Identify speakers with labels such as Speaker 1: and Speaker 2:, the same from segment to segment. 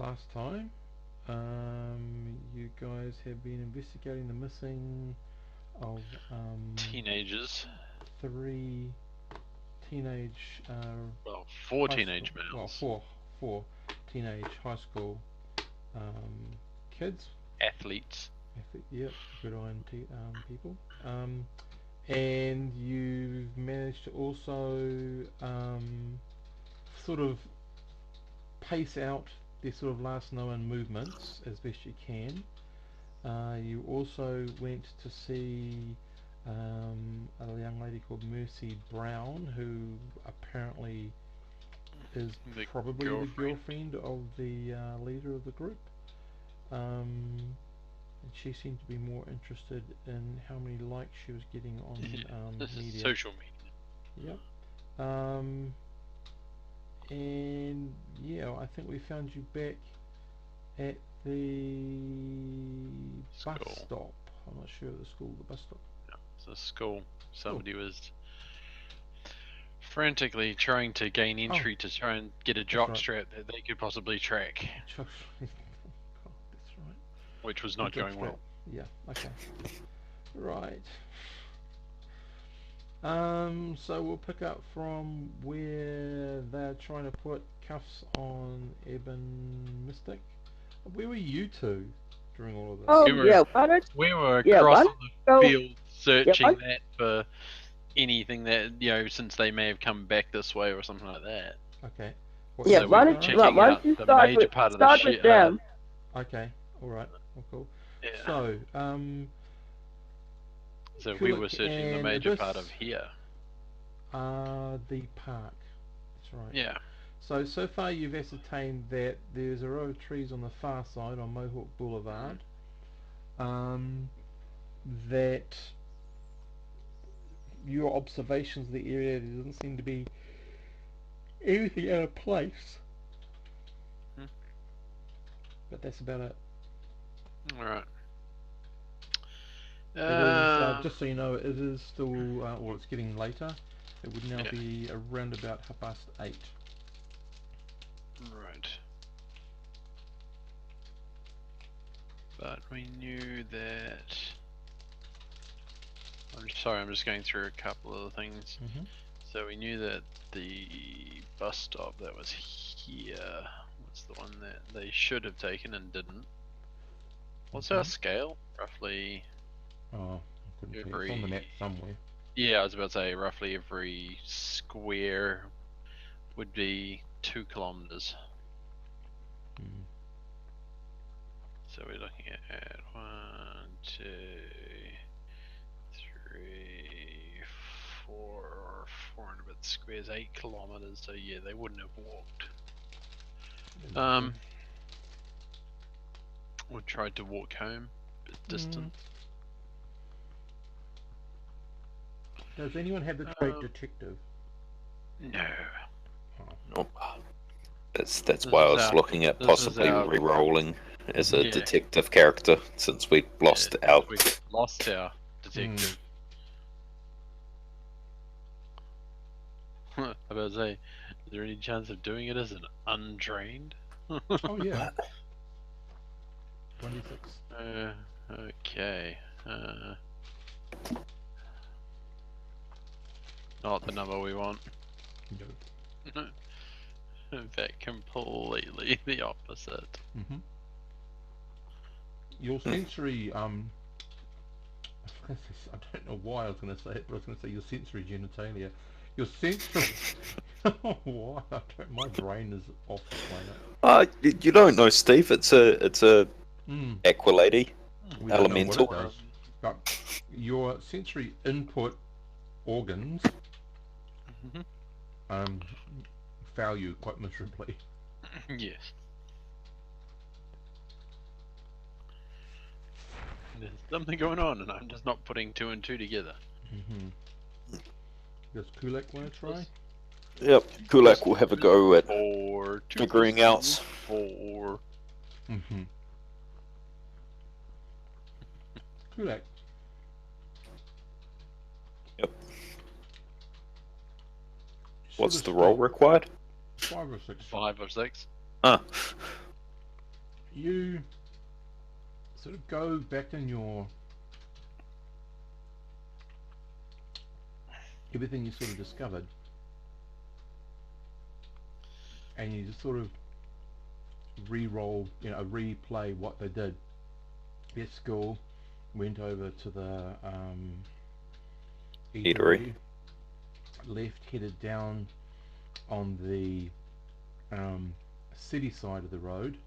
Speaker 1: last time, you guys have been investigating the missing of
Speaker 2: Teenagers.
Speaker 1: three teenage
Speaker 2: Well, four
Speaker 1: high school,
Speaker 2: teenage
Speaker 1: well,
Speaker 2: males.
Speaker 1: four teenage high school kids.
Speaker 2: Athletes.
Speaker 1: Yep, good on people. And you've managed to also sort of pace out their sort of last known movements as best you can. You also went to see a young lady called Mercy Brown, who apparently is
Speaker 2: The
Speaker 1: probably the
Speaker 2: girlfriend.
Speaker 1: girlfriend of the leader of the group. And she seemed to be more interested in how many likes she was getting on
Speaker 2: This is
Speaker 1: media.
Speaker 2: social media.
Speaker 1: Yep. Um, and yeah, I think we found you back at the bus
Speaker 2: School.
Speaker 1: stop. I'm not sure of the school, the bus stop.
Speaker 2: Yeah, it's a school.
Speaker 1: Cool.
Speaker 2: Somebody was frantically trying to gain
Speaker 1: Oh,
Speaker 2: entry to try and get a
Speaker 1: that's
Speaker 2: jock
Speaker 1: right.
Speaker 2: strap that they could possibly track,
Speaker 1: God, that's right.
Speaker 2: which was
Speaker 1: The
Speaker 2: not going
Speaker 1: jockstrap.
Speaker 2: well.
Speaker 1: Yeah. Okay. Right. So we'll pick up from where they're trying to put cuffs on Eben Mystic. Where were you two during all of this?
Speaker 2: We were
Speaker 3: Yeah, why don't
Speaker 2: we were
Speaker 3: yeah,
Speaker 2: across
Speaker 3: why
Speaker 2: on
Speaker 3: don't
Speaker 2: the
Speaker 3: go
Speaker 2: field
Speaker 3: yeah, why,
Speaker 2: searching that for anything that since they may have come back this way or something like that.
Speaker 1: Okay. What
Speaker 3: yeah,
Speaker 1: you
Speaker 2: So we
Speaker 3: why
Speaker 2: were
Speaker 3: don't
Speaker 1: guys?
Speaker 2: checking
Speaker 3: why don't
Speaker 2: out
Speaker 3: you
Speaker 2: the major part of the
Speaker 3: start with
Speaker 2: shit.
Speaker 3: them?
Speaker 1: Okay. All right. Oh, cool.
Speaker 2: Yeah.
Speaker 1: So,
Speaker 2: So we were
Speaker 1: Kulik
Speaker 2: searching the
Speaker 1: and
Speaker 2: major part of
Speaker 1: Abyss
Speaker 2: here.
Speaker 1: are the park. That's right.
Speaker 2: Yeah.
Speaker 1: So far you've ascertained that there's a row of trees on the far side on Mohawk Boulevard. Um, that your observations of the area there doesn't seem to be anything out of place.
Speaker 2: Hmm.
Speaker 1: But that's about it.
Speaker 2: All right.
Speaker 1: It is just so you know, it is still well, it's getting later. It would now
Speaker 2: Yeah.
Speaker 1: be around about 8:30.
Speaker 2: Right. But we knew that. I'm sorry, I'm just going through a couple of things.
Speaker 1: Mm-hmm.
Speaker 2: So we knew that the bus stop that was here was the one that they should have taken and didn't. What's our scale? Roughly
Speaker 1: Oh, I couldn't tell you. It's on the map
Speaker 2: every.
Speaker 1: somewhere.
Speaker 2: Yeah, I was about to say roughly every square would be 2 kilometers.
Speaker 1: Mm.
Speaker 2: So we're looking at 1, 2, 3, 4, 4 and a bit squares, 8 kilometers. So yeah, they wouldn't have walked. Or tried to walk home, but distant.
Speaker 1: Does anyone have the trait detective?
Speaker 2: No.
Speaker 4: Nope. That's why I was looking at possibly re-rolling as a detective character since we lost out.
Speaker 2: We lost our detective. I was about to say, is there any chance of doing it as an untrained?
Speaker 1: Oh yeah. 26.
Speaker 2: Okay. Not the number we want.
Speaker 1: No.
Speaker 2: In fact, completely the opposite.
Speaker 1: Mm-hmm. Your sensory, I don't know why I was going to say it, but I was going to say your sensory genitalia. Your sensory. Why? My brain is off the planet.
Speaker 4: You don't know, Steve. It's a aqua lady,
Speaker 1: we
Speaker 4: elemental.
Speaker 1: Don't know what it does, but your sensory input organs fail you quite miserably.
Speaker 2: Yes. There's something going on, and I'm just not putting 2 and 2 together.
Speaker 1: Does Kulak want to try?
Speaker 4: Yep, Kulak will have a go at
Speaker 2: 4,
Speaker 4: figuring out.
Speaker 2: 4.
Speaker 1: Kulak.
Speaker 4: Yep. What's the roll required?
Speaker 1: 5 or 6.
Speaker 2: 5 or 6.
Speaker 4: Ah.
Speaker 1: you sort of go back in your everything you sort of discovered, and you just sort of re-roll, replay what they did. Left school, went over to the
Speaker 4: Eatery.
Speaker 1: eatery, left, headed down on the city side of the road,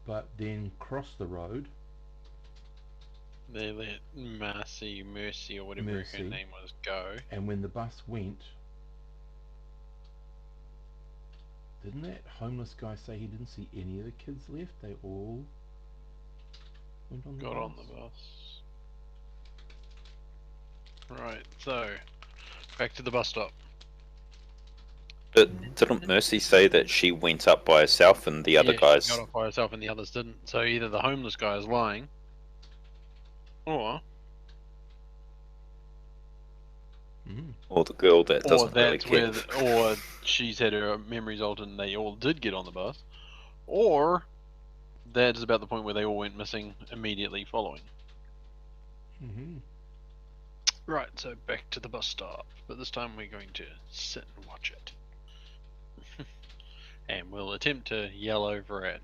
Speaker 1: but then crossed the road.
Speaker 2: They let Mercy, or whatever her
Speaker 1: Mercy.
Speaker 2: name was, go.
Speaker 1: And when the bus went, didn't that homeless guy say he didn't see any of the kids left? They all went on the
Speaker 2: Got
Speaker 1: bus?
Speaker 2: on the bus. Right, so back to the bus stop.
Speaker 4: But didn't Mercy say that she went up by herself and the other
Speaker 2: She
Speaker 4: guys?
Speaker 2: got off by herself and the others didn't. So either the homeless guy is lying, or
Speaker 4: Or the girl that doesn't really
Speaker 2: that's
Speaker 4: care.
Speaker 2: or she's had her memories altered and they all did get on the bus, or that is about the point where they all went missing immediately following. Right, so back to the bus stop, but this time we're going to sit and watch it. And we'll attempt to yell over it.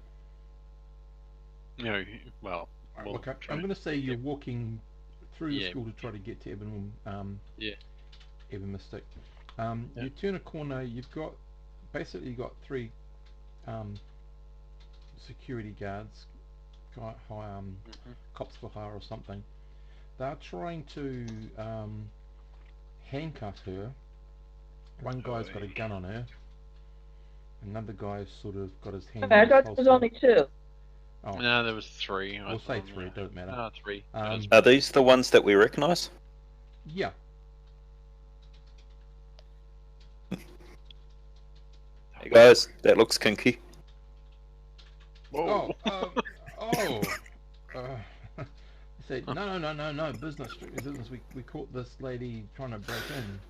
Speaker 2: Well, we'll
Speaker 1: Okay,
Speaker 2: try
Speaker 1: I'm going to say you're
Speaker 2: yep.
Speaker 1: walking through the
Speaker 2: Yeah.
Speaker 1: school to try to get to Ebon Mystic.
Speaker 2: Yeah.
Speaker 1: You turn a corner, you've got three security guards, cops for hire or something. They're trying to handcuff her. One guy's got a gun on her. Another guy's sort of got his hand in
Speaker 3: I
Speaker 1: his
Speaker 3: thought
Speaker 1: holster.
Speaker 3: there was only two.
Speaker 1: Oh.
Speaker 2: No, there was three.
Speaker 1: We'll say three, it doesn't matter.
Speaker 2: No, three.
Speaker 4: Are these the ones that we recognise?
Speaker 1: Yeah.
Speaker 4: Hey guys, that looks kinky.
Speaker 2: Whoa.
Speaker 1: Say, no, business, strictly business. We caught this lady trying to break in.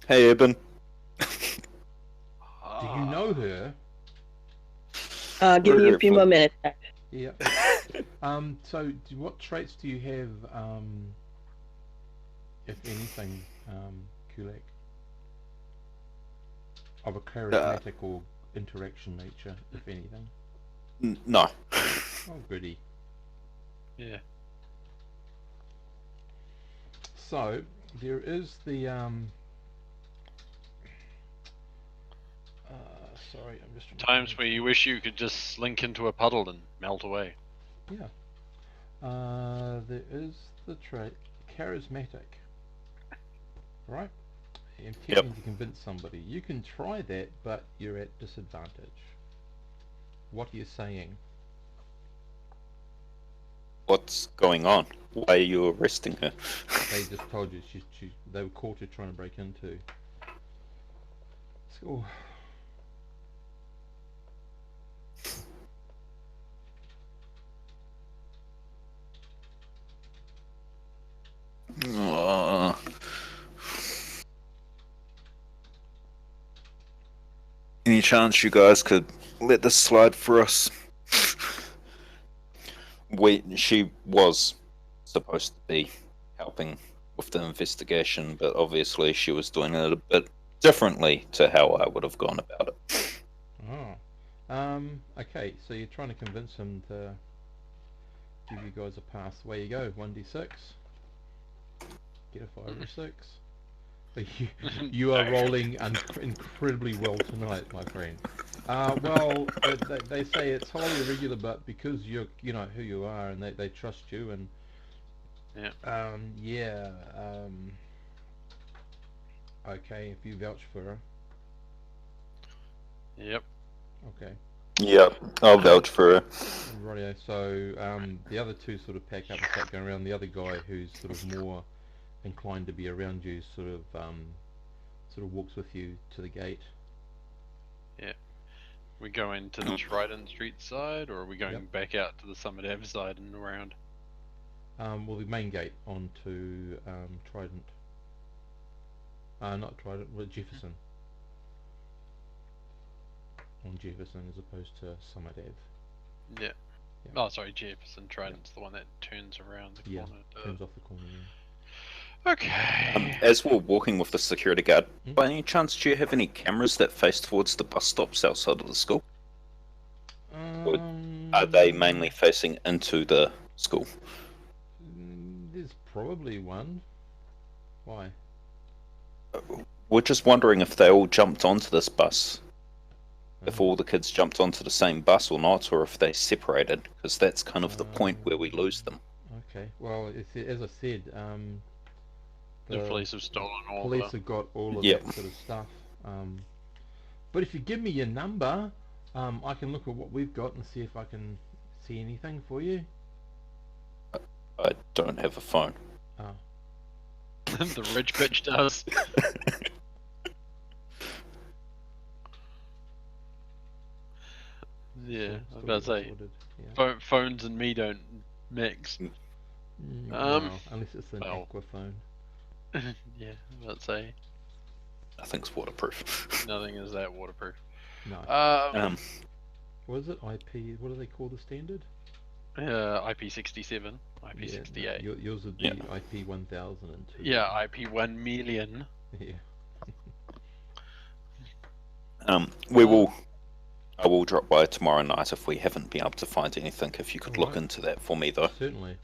Speaker 4: Hey, Eben.
Speaker 1: Do you know her?
Speaker 3: Give me a few more minutes.
Speaker 1: Yeah. So what traits do you have, if anything, Kulak? Of a charismatic or interaction nature, if anything?
Speaker 4: No.
Speaker 1: Oh, goody.
Speaker 2: Yeah.
Speaker 1: So, there is the, sorry, I'm just...
Speaker 2: Times where you wish you could just slink into a puddle and melt away.
Speaker 1: Yeah. There is the trait charismatic. Right? Intending to convince somebody. You can try that, but you're at disadvantage. What are you saying?
Speaker 4: What's going on? Why are you arresting her?
Speaker 1: They just told you they were caught her trying to break into school.
Speaker 4: Any chance you guys could let this slide for us? She was supposed to be helping with the investigation, but obviously she was doing it a bit differently to how I would have gone about it.
Speaker 1: Okay, so you're trying to convince him to give you guys a pass. Away you go, 1d6. Get a 5 or 6. But you are rolling incredibly well tonight, my friend. Well, they say it's highly irregular, but because you know who you are and they trust you and okay, if you vouch for her.
Speaker 2: Yep.
Speaker 1: Okay.
Speaker 4: Yep, I'll vouch for her.
Speaker 1: Rightio. So the other two sort of pack up and start going around. The other guy who's sort of more inclined to be around you sort of walks with you to the gate.
Speaker 2: Yeah. We go into the Trident Street side, or are we going back out to the Summit Ave side and around?
Speaker 1: Well, the main gate onto Trident. Not Trident, Jefferson. on Jefferson as opposed to Summit Ave.
Speaker 2: Yeah.
Speaker 1: Yeah.
Speaker 2: Oh, sorry, Jefferson Trident's the one that turns around the
Speaker 1: Yeah,
Speaker 2: corner.
Speaker 1: turns off the corner. Yeah.
Speaker 2: Okay.
Speaker 4: As we're walking with the security guard,
Speaker 1: Hmm?
Speaker 4: by any chance, do you have any cameras that face towards the bus stops outside of the school? Or are they mainly facing into the school?
Speaker 1: There's probably one. Why?
Speaker 4: We're just wondering if they all jumped onto this bus, if
Speaker 1: Um,
Speaker 4: all the kids jumped onto the same bus or not, or if they separated, because that's kind of the point where we lose them.
Speaker 1: Okay. Well, as I said,
Speaker 2: The
Speaker 1: the
Speaker 2: police have stolen all
Speaker 1: police
Speaker 2: the.
Speaker 1: have got all of
Speaker 4: Yep.
Speaker 1: that sort of stuff. But if you give me your number, I can look at what we've got and see if I can see anything for you.
Speaker 4: I don't have a phone.
Speaker 1: Oh.
Speaker 2: The rich bitch does. Yeah, I was about to say,
Speaker 1: Yeah.
Speaker 2: phones and me don't mix.
Speaker 1: Well, unless it's an
Speaker 2: well.
Speaker 1: aqua phone.
Speaker 2: Yeah, I was about to say,
Speaker 4: Nothing's waterproof.
Speaker 2: nothing is that waterproof.
Speaker 1: No.
Speaker 2: Um,
Speaker 1: What is it? IP? What do they call the standard?
Speaker 2: IP67,
Speaker 1: Yeah,
Speaker 2: IP68.
Speaker 1: no, yours would be IP 1002.
Speaker 2: Yeah, IP 1 million.
Speaker 1: Yeah.
Speaker 4: We will. I will drop by tomorrow night if we haven't been able to find anything. If you could look
Speaker 1: Alright.
Speaker 4: into that for me, though.
Speaker 1: Certainly.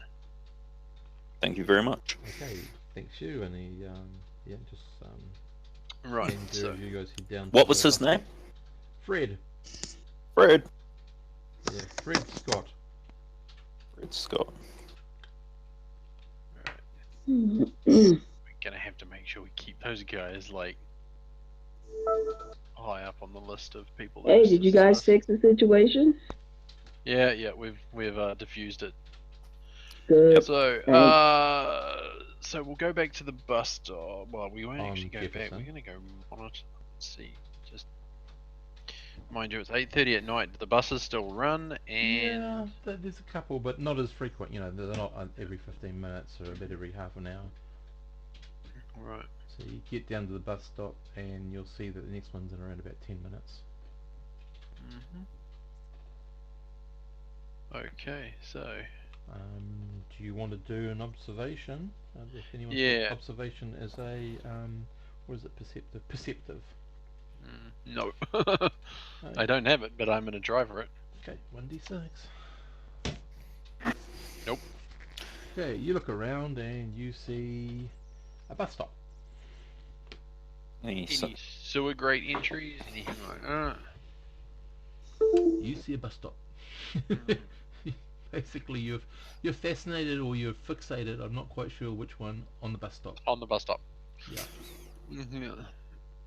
Speaker 4: Thank you very much.
Speaker 1: Okay. Thanks you, and he just
Speaker 2: Right,
Speaker 1: send
Speaker 2: so
Speaker 1: you guys head down.
Speaker 4: What
Speaker 1: to
Speaker 4: was
Speaker 1: the
Speaker 4: his
Speaker 1: bus
Speaker 4: name?
Speaker 1: stop. Fred.
Speaker 4: Fred.
Speaker 1: Yeah, Fred Scott.
Speaker 4: Fred Scott.
Speaker 2: we're gonna have to make sure we keep those guys like high up on the list of people.
Speaker 3: Hey, did you guys fix the situation?
Speaker 2: Yeah, we've diffused it.
Speaker 3: Good.
Speaker 2: So
Speaker 3: Thanks.
Speaker 2: so we'll go back to the bus stop. Well, we won't
Speaker 1: On
Speaker 2: actually go back.
Speaker 1: Jefferson.
Speaker 2: We're gonna go monitor. Let's see. Just mind you, it's 8:30 at night. The buses still run, and
Speaker 1: Yeah, there's a couple, but not as frequent. You know, they're not every 15 minutes or a bit every half an hour.
Speaker 2: right.
Speaker 1: So you get down to the bus stop and you'll see that the next one's in around about 10 minutes.
Speaker 2: Okay, so
Speaker 1: Do you want to do an observation? If anyone's
Speaker 2: Yeah.
Speaker 1: got observation is a what is it? Perceptive. Perceptive.
Speaker 2: no,
Speaker 1: No.
Speaker 2: I don't have it, but I'm gonna driver it.
Speaker 1: Okay, 1d6.
Speaker 2: Nope.
Speaker 1: Okay, you look around and you see a bus stop.
Speaker 2: Any sewer grate entries? Anything like that?
Speaker 1: You see a bus stop. Basically, you're fascinated or you're fixated. I'm not quite sure which one on the bus stop.
Speaker 2: On the bus stop.
Speaker 1: Yeah.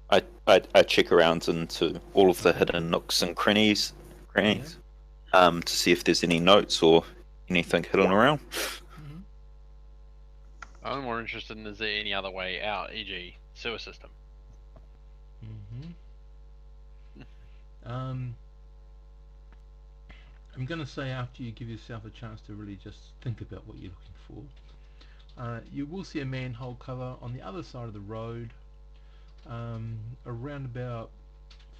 Speaker 4: I check around into all of the hidden nooks and crannies, to see if there's any notes or anything hidden around.
Speaker 2: I'm more interested in is there any other way out, e.g., sewer system.
Speaker 1: I'm going to say after you give yourself a chance to really just think about what you're looking for, you will see a manhole cover on the other side of the road, around about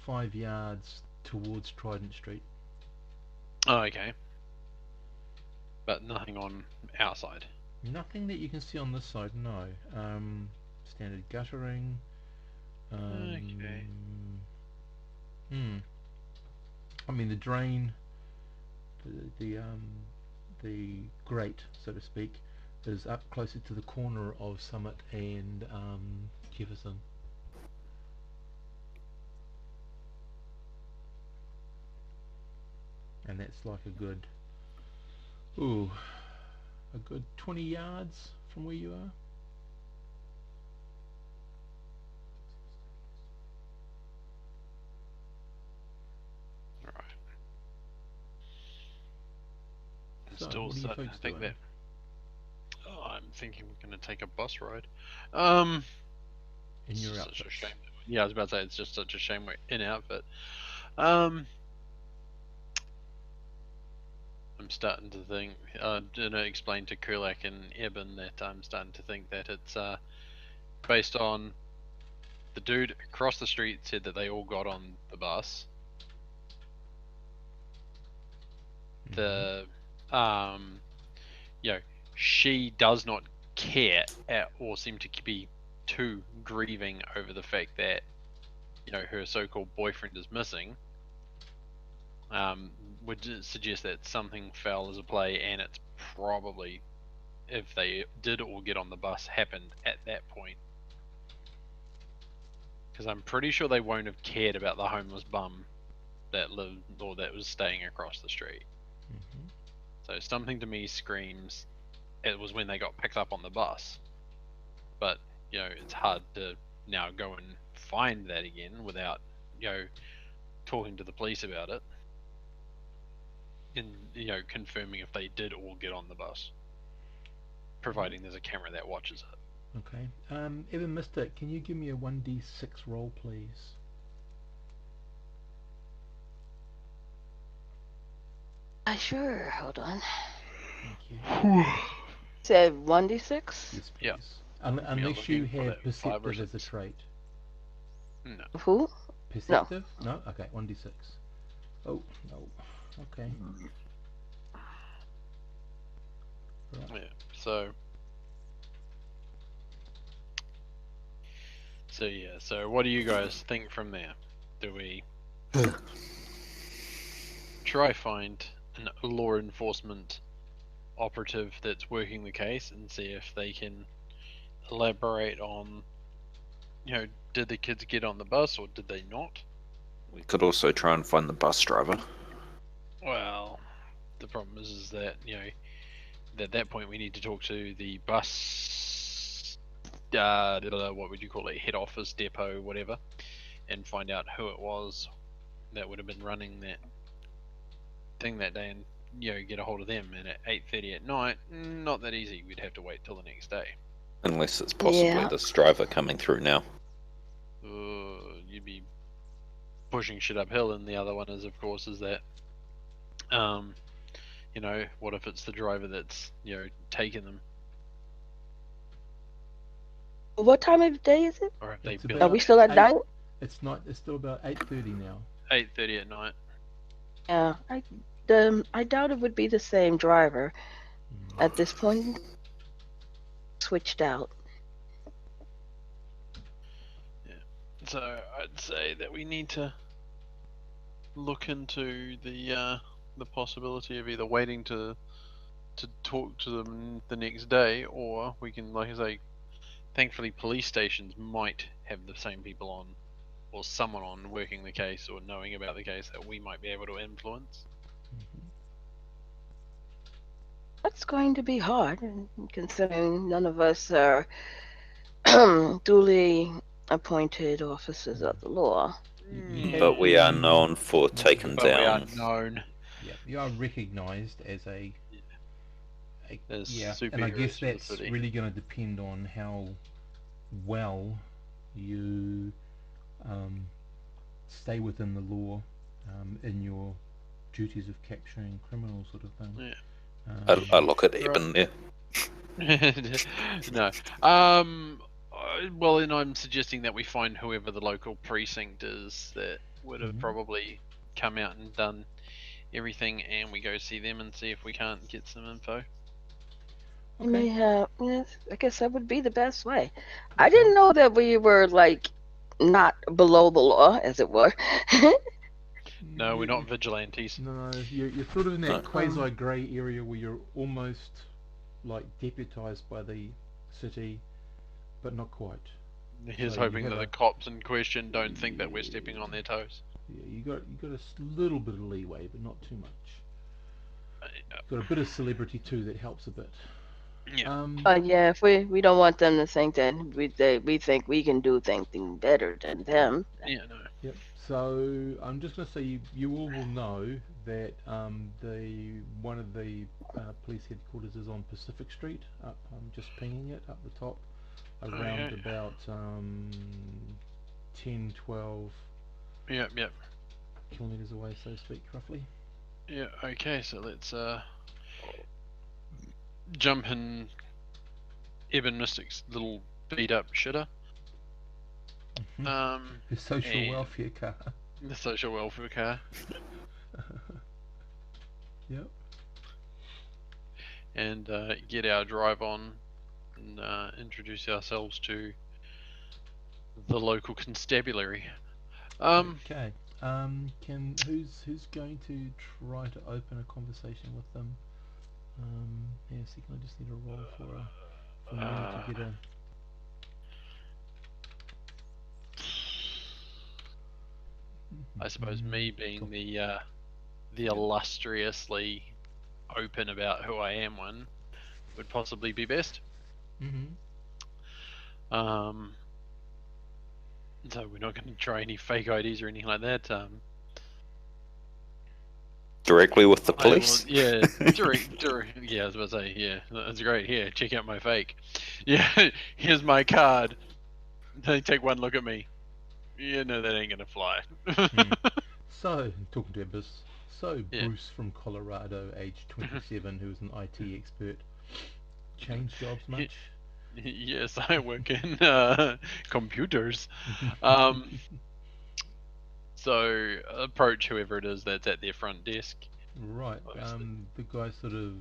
Speaker 1: 5 yards towards Trident Street.
Speaker 2: Oh, okay. But nothing on outside.
Speaker 1: Nothing that you can see on this side, no. Standard guttering.
Speaker 2: Okay.
Speaker 1: I mean the drain, the grate, so to speak, is up closer to the corner of Summit and Jefferson. And that's like a good 20 yards from where you are.
Speaker 2: Alright.
Speaker 1: So,
Speaker 2: Still
Speaker 1: what are you
Speaker 2: starting
Speaker 1: folks
Speaker 2: to think
Speaker 1: doing?
Speaker 2: that. Oh, I'm thinking we're gonna take a bus ride.
Speaker 1: In your
Speaker 2: such
Speaker 1: outfit.
Speaker 2: a shame. Yeah, I was about to say it's just such a shame we're in outfit. I'm starting to think. Didn't explain to Kulak and Eben that I'm starting to think that it's based on the dude across the street said that they all got on the bus, the she does not care or seem to be too grieving over the fact that her so-called boyfriend is missing, would suggest that something fell as a play, and it's probably, if they did all get on the bus, happened at that point. Because I'm pretty sure they won't have cared about the homeless bum that lived or that was staying across the street.
Speaker 1: Mm-hmm.
Speaker 2: So something to me screams it was when they got picked up on the bus. But it's hard to now go and find that again without talking to the police about it and confirming if they did all get on the bus, providing there's a camera that watches it.
Speaker 1: Okay. Evan Mystic, can you give me a 1d6 roll, please?
Speaker 5: Sure. Hold on.
Speaker 1: Thank you.
Speaker 5: Said 1d6.
Speaker 1: Yes, please.
Speaker 2: Yeah.
Speaker 1: Unless you
Speaker 2: looking for
Speaker 1: have
Speaker 2: that 5 or
Speaker 1: perceptive as a
Speaker 2: 6.
Speaker 1: trait.
Speaker 2: No.
Speaker 5: Who?
Speaker 1: Perceptive? No. Okay. 1d6. Oh no. Okay. Right.
Speaker 2: Yeah. So yeah. So what do you guys think from there? Do we try find an law enforcement operative that's working the case and see if they can elaborate on, did the kids get on the bus or did they not?
Speaker 4: We could also try and find the bus driver.
Speaker 2: Well, the problem is that at that point we need to talk to the bus, what would you call it, head office, depot, whatever, and find out who it was that would have been running that thing that day, and get a hold of them. And at 8:30 at night, not that easy. We'd have to wait till the next day.
Speaker 4: Unless it's possibly
Speaker 5: Yeah.
Speaker 4: this driver coming through now.
Speaker 2: You'd be pushing shit uphill, and the other one is, of course, is that what if it's the driver that's taking them,
Speaker 5: What time of day is it?
Speaker 2: or if they
Speaker 1: It's
Speaker 2: built
Speaker 5: Are we still at
Speaker 1: Eight-
Speaker 5: night?
Speaker 1: It's not. It's still about 8:30 now.
Speaker 2: 8:30 at night.
Speaker 5: Yeah. I doubt it would be the same driver at this point. Switched out.
Speaker 2: So I'd say that we need to look into the possibility of either waiting to talk to them the next day, or we can, like I say, thankfully police stations might have the same people on, or someone on working the case or knowing about the case that we might be able to influence.
Speaker 5: That's going to be hard, considering none of us are duly appointed officers of the law.
Speaker 1: You
Speaker 4: But
Speaker 1: have
Speaker 4: we are
Speaker 1: been-
Speaker 4: known for taking
Speaker 2: But we are
Speaker 4: down.
Speaker 2: known
Speaker 1: Yeah, you are recognised as a
Speaker 2: as
Speaker 1: yeah, and I
Speaker 2: superheroes
Speaker 1: guess
Speaker 2: for the
Speaker 1: that's
Speaker 2: city.
Speaker 1: really going to depend on how well you stay within the law in your duties of capturing criminals, sort of thing.
Speaker 2: Yeah.
Speaker 4: I look at Eben there.
Speaker 2: No. Well, then I'm suggesting that we find whoever the local precinct is that would have
Speaker 1: Mhm.
Speaker 2: probably come out and done everything, and we go see them and see if we can't get some info.
Speaker 5: You may
Speaker 1: Okay.
Speaker 5: have. Yes, I guess that would be the best way. I didn't know that we were like not below the law, as it were.
Speaker 2: No, we're not vigilantes.
Speaker 1: No, you're sort of in that
Speaker 4: No.
Speaker 1: quasi grey area where you're almost like deputised by the city, but not quite.
Speaker 2: He's
Speaker 1: So you
Speaker 2: hoping
Speaker 1: have
Speaker 2: that the
Speaker 1: a-
Speaker 2: cops in question don't think that we're stepping on their toes.
Speaker 1: Yeah, you got a little bit of leeway, but not too much.
Speaker 2: Uh,
Speaker 1: Got a bit of celebrity too that helps a bit.
Speaker 2: Yeah.
Speaker 5: Yeah, if we don't want them to think that we think we can do things better than them.
Speaker 2: Yeah, no.
Speaker 1: Yep. So I'm just going to say you all will know that the one of the police headquarters is on Pacific Street. Up, I'm just pinging it up the top, around
Speaker 2: Okay.
Speaker 1: about 10, 12
Speaker 2: Yep.
Speaker 1: kilometers away, so to speak, roughly.
Speaker 2: Yeah, okay, so let's jump in Eben Mystic's little beat up shitter.
Speaker 1: The social
Speaker 2: and
Speaker 1: welfare car.
Speaker 2: the social welfare car.
Speaker 1: Yep.
Speaker 2: and get our drive on and introduce ourselves to the local constabulary.
Speaker 1: Okay. Who's going to try to open a conversation with them? Yeah, so I just need a roll for me to get a.
Speaker 2: I suppose me being the illustriously open about who I am one would possibly be best.
Speaker 1: Mm-hmm.
Speaker 2: So we're not going to try any fake IDs or anything like that.
Speaker 4: Directly with the police.
Speaker 2: Yeah, direct. Yeah, I was about to say, yeah, that's great. Here, check out my fake. Yeah, here's my card. They take one look at me. Yeah, no, that ain't gonna fly.
Speaker 1: So, talking to Abyss. So,
Speaker 2: Yeah.
Speaker 1: Bruce from Colorado, age 27, who's an IT expert. Changed jobs much?
Speaker 2: Yes, I work in computers. So approach whoever it is that's at their front desk.
Speaker 1: Right.
Speaker 2: Obviously.
Speaker 1: The guy sort of.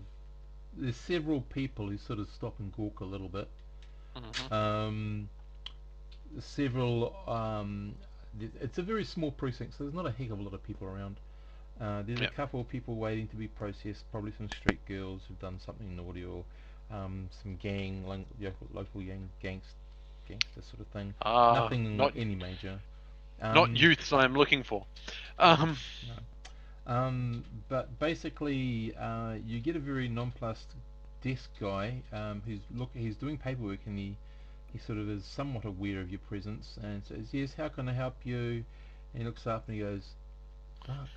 Speaker 1: There's several people who sort of stop and gawk a little bit.
Speaker 2: Mhm.
Speaker 1: Several. It's a very small precinct, so there's not a heck of a lot of people around. There's a
Speaker 2: Yep.
Speaker 1: couple of people waiting to be processed, probably some street girls who've done something naughty, or some local gangster sort of thing. Nothing
Speaker 2: Not
Speaker 1: any major.
Speaker 2: youths I'm looking for.
Speaker 1: No. But basically, you get a very nonplussed desk guy he's doing paperwork, and he sort of is somewhat aware of your presence and says, "Yes, how can I help you?" And he looks up and he goes, "Fuck."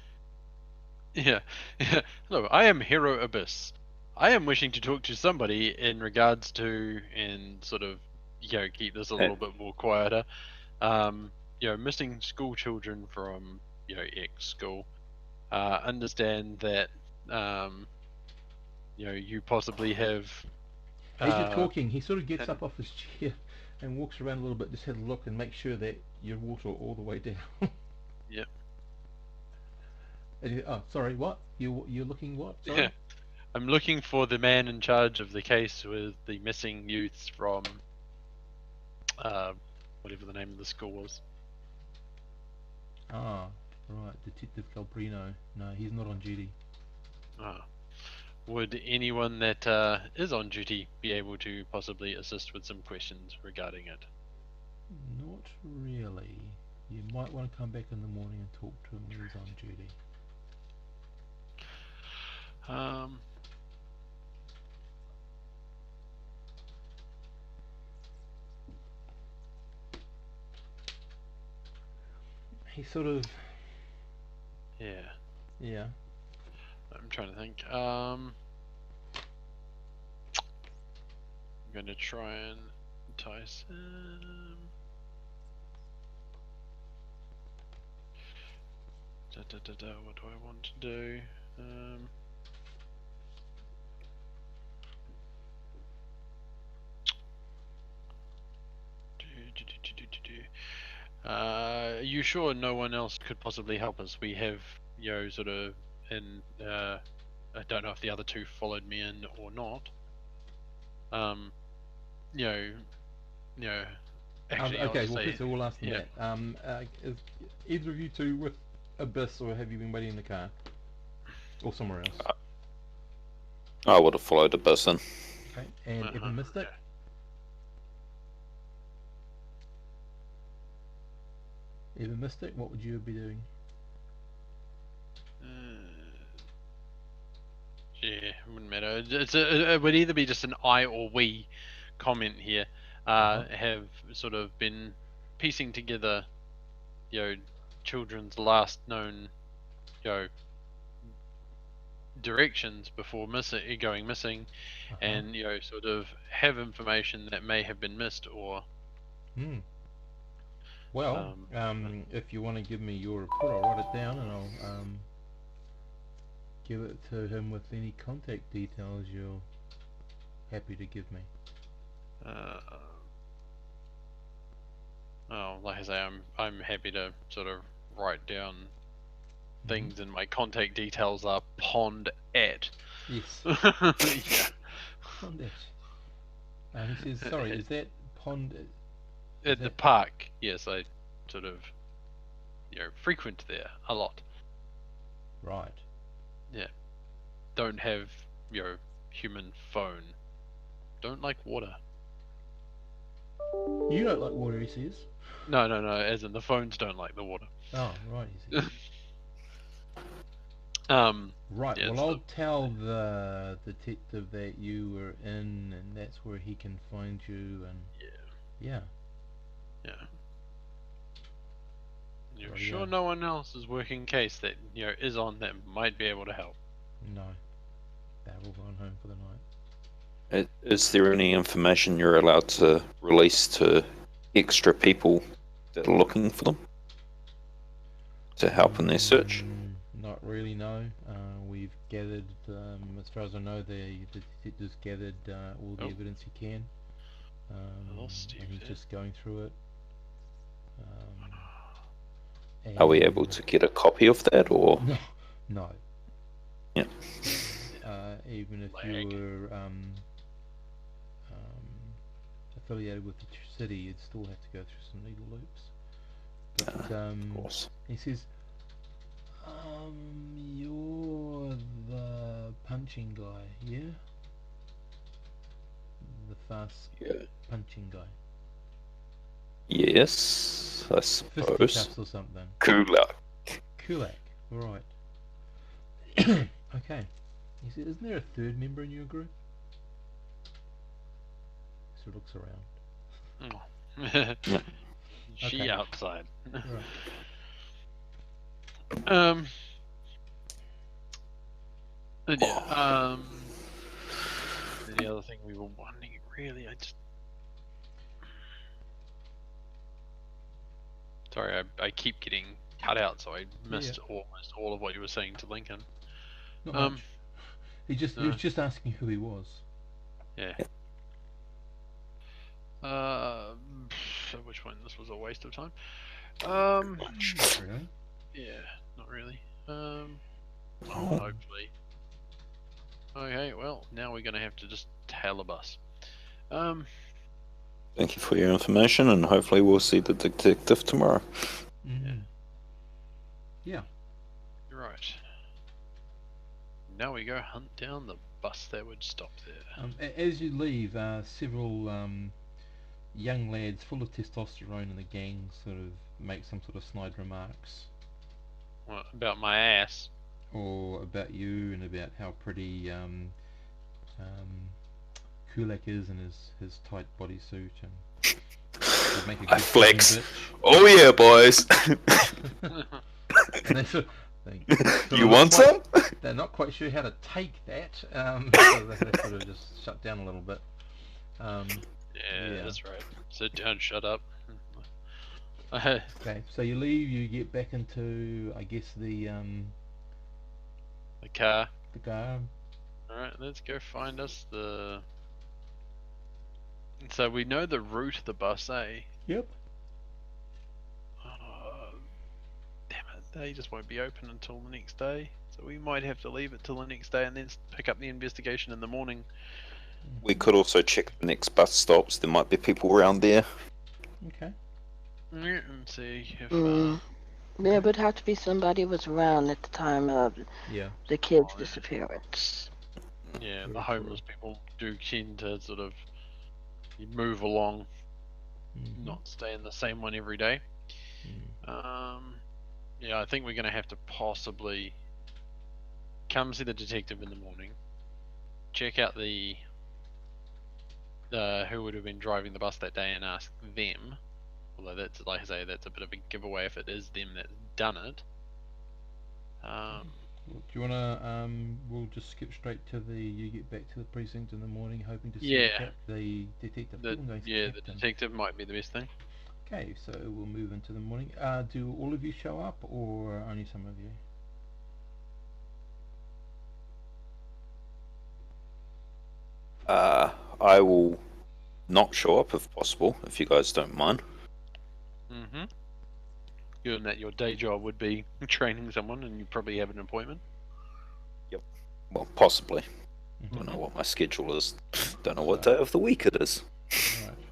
Speaker 2: Yeah. Hello, I am Hero Abyss. I am wishing to talk to somebody in regards to, and sort of, keep this a little bit more quieter. Missing school children from, X school. Understand that, you possibly have.
Speaker 1: As you're talking, he sort of gets up off his chair and walks around a little bit, just has a look and makes sure that your water all the way down.
Speaker 2: Yep.
Speaker 1: And oh, sorry, what? You're looking what?
Speaker 2: Yeah.
Speaker 1: Sorry?
Speaker 2: I'm looking for the man in charge of the case with the missing youths from whatever the name of the school was.
Speaker 1: Ah, right, Detective Calbrino. No, he's not on duty.
Speaker 2: Would anyone that is on duty be able to possibly assist with some questions regarding it?
Speaker 1: Not really. You might want to come back in the morning and talk to him when he's on duty. He sort of...
Speaker 2: Yeah.
Speaker 1: Yeah.
Speaker 2: I'm trying to think. I'm going to try and entice him. What do I want to do? Are you sure no one else could possibly help us? We have, sort of, and I don't know if the other two followed me in or not. Actually, I'll
Speaker 1: okay,
Speaker 2: just
Speaker 1: well,
Speaker 2: say,
Speaker 1: first of all, we'll ask them
Speaker 2: yeah.
Speaker 1: that. Is either of you two with Abyss, or have you been waiting in the car? Or somewhere else?
Speaker 4: I would have followed a bus in.
Speaker 1: Okay, and Evan Mystic? Evan Mystic, what would you be doing?
Speaker 2: Yeah, it wouldn't matter. It would either be just an I or we comment here. Have sort of been piecing together, children's last known, directions before going missing, and sort of have information that may have been missed or.
Speaker 1: Well, if you want to give me your report, I'll write it down and I'll give it to him with any contact details you're happy to give me.
Speaker 2: Like I say, I'm happy to sort of write down things, and my contact details are pond at.
Speaker 1: Yes.
Speaker 2: Yeah.
Speaker 1: Ponditch. He says, sorry, is that pond?
Speaker 2: At the park, yes, I sort of, frequent there a lot.
Speaker 1: Right.
Speaker 2: Don't have, human phone. Don't like water.
Speaker 1: You don't like water, he says.
Speaker 2: No, as in the phones don't like the water.
Speaker 1: Oh, right, he says. Right,
Speaker 2: Yeah,
Speaker 1: well,
Speaker 2: it's
Speaker 1: I'll tell the detective that you were in, and that's where he can find you, and... Yeah.
Speaker 2: You're
Speaker 1: Rightio.
Speaker 2: sure no one else is working case that, is on that might be able to help?
Speaker 1: No. They've all gone home for the night.
Speaker 4: Is there any information you're allowed to release to extra people that are looking for them to help in their search?
Speaker 1: Not really, no. We've gathered, as far as I know, the detective's gathered all the
Speaker 2: Oh.
Speaker 1: evidence he can.
Speaker 2: Well, Steve,
Speaker 1: And he's
Speaker 2: yeah.
Speaker 1: just going through it.
Speaker 4: Are we able to get a copy of that, or?
Speaker 1: No.
Speaker 4: Yeah.
Speaker 1: Even if
Speaker 2: Lag.
Speaker 1: you were affiliated with the city, you'd still have to go through some legal loops. But
Speaker 4: Of course.
Speaker 1: he says, you're the punching guy, yeah? The fast punching guy.
Speaker 4: Yes, I suppose.
Speaker 1: Fisticuffs or something.
Speaker 4: Kulak.
Speaker 1: Kulak, right. Okay. He said, isn't there a third member in your group? So looks around.
Speaker 2: Oh. She
Speaker 1: Okay.
Speaker 2: outside.
Speaker 1: Right.
Speaker 2: And the other thing we were wondering, really, sorry, I keep getting cut out, so I missed almost all of what you were saying to Lincoln.
Speaker 1: Not much. He was just asking who he was.
Speaker 2: Yeah. Which one? This was a waste of time.
Speaker 1: Not really.
Speaker 2: Yeah, not really. Hopefully. Okay, well, now we're gonna have to just hail a bus.
Speaker 4: Thank you for your information, and hopefully we'll see the detective tomorrow.
Speaker 1: Yeah.
Speaker 2: You're right. Now we go hunt down the bus that would stop there.
Speaker 1: As you leave, several young lads full of testosterone in the gang sort of make some sort of snide remarks.
Speaker 2: What, about my ass?
Speaker 1: Or about you, and about how pretty Kulak is in his tight bodysuit, and they make a
Speaker 4: I
Speaker 1: good
Speaker 4: flex.
Speaker 1: bitch.
Speaker 4: Oh yeah, boys.
Speaker 1: And they sort of
Speaker 4: You want some?
Speaker 1: They're not quite sure how to take that, so they sort of just shut down a little bit.
Speaker 2: Yeah, that's right. Sit down, shut up.
Speaker 1: Okay, so you leave, you get back into, I guess, the
Speaker 2: car.
Speaker 1: The car.
Speaker 2: Alright, let's go find us the... So we know the route of the bus, eh?
Speaker 1: Yep.
Speaker 2: Damn it, they just won't be open until the next day. So we might have to leave it till the next day and then pick up the investigation in the morning.
Speaker 4: We could also check the next bus stops. There might be people around there.
Speaker 1: Okay.
Speaker 2: Yeah, and see if...
Speaker 5: There would have to be somebody who was around at the time of the kids' disappearance.
Speaker 2: Yeah, and the homeless people do tend to sort of move along, not stay in the same one every day. Yeah, I think we're going to have to possibly come see the detective in the morning, check out the who would have been driving the bus that day and ask them. Although that's, like I say, that's a bit of a giveaway if it is them that's done it.
Speaker 1: Do you wanna? We'll just skip straight to you get back to the precinct in the morning, hoping to see the detective.
Speaker 2: The detective might be the best thing.
Speaker 1: Okay, so we'll move into the morning. Do all of you show up, or only some of you?
Speaker 4: I will not show up if possible, if you guys don't mind.
Speaker 2: Given that your day job would be training someone and you probably have an appointment.
Speaker 4: Yep. Well, possibly. Don't know what my schedule is. Don't know
Speaker 1: So-
Speaker 4: what day of the week it is.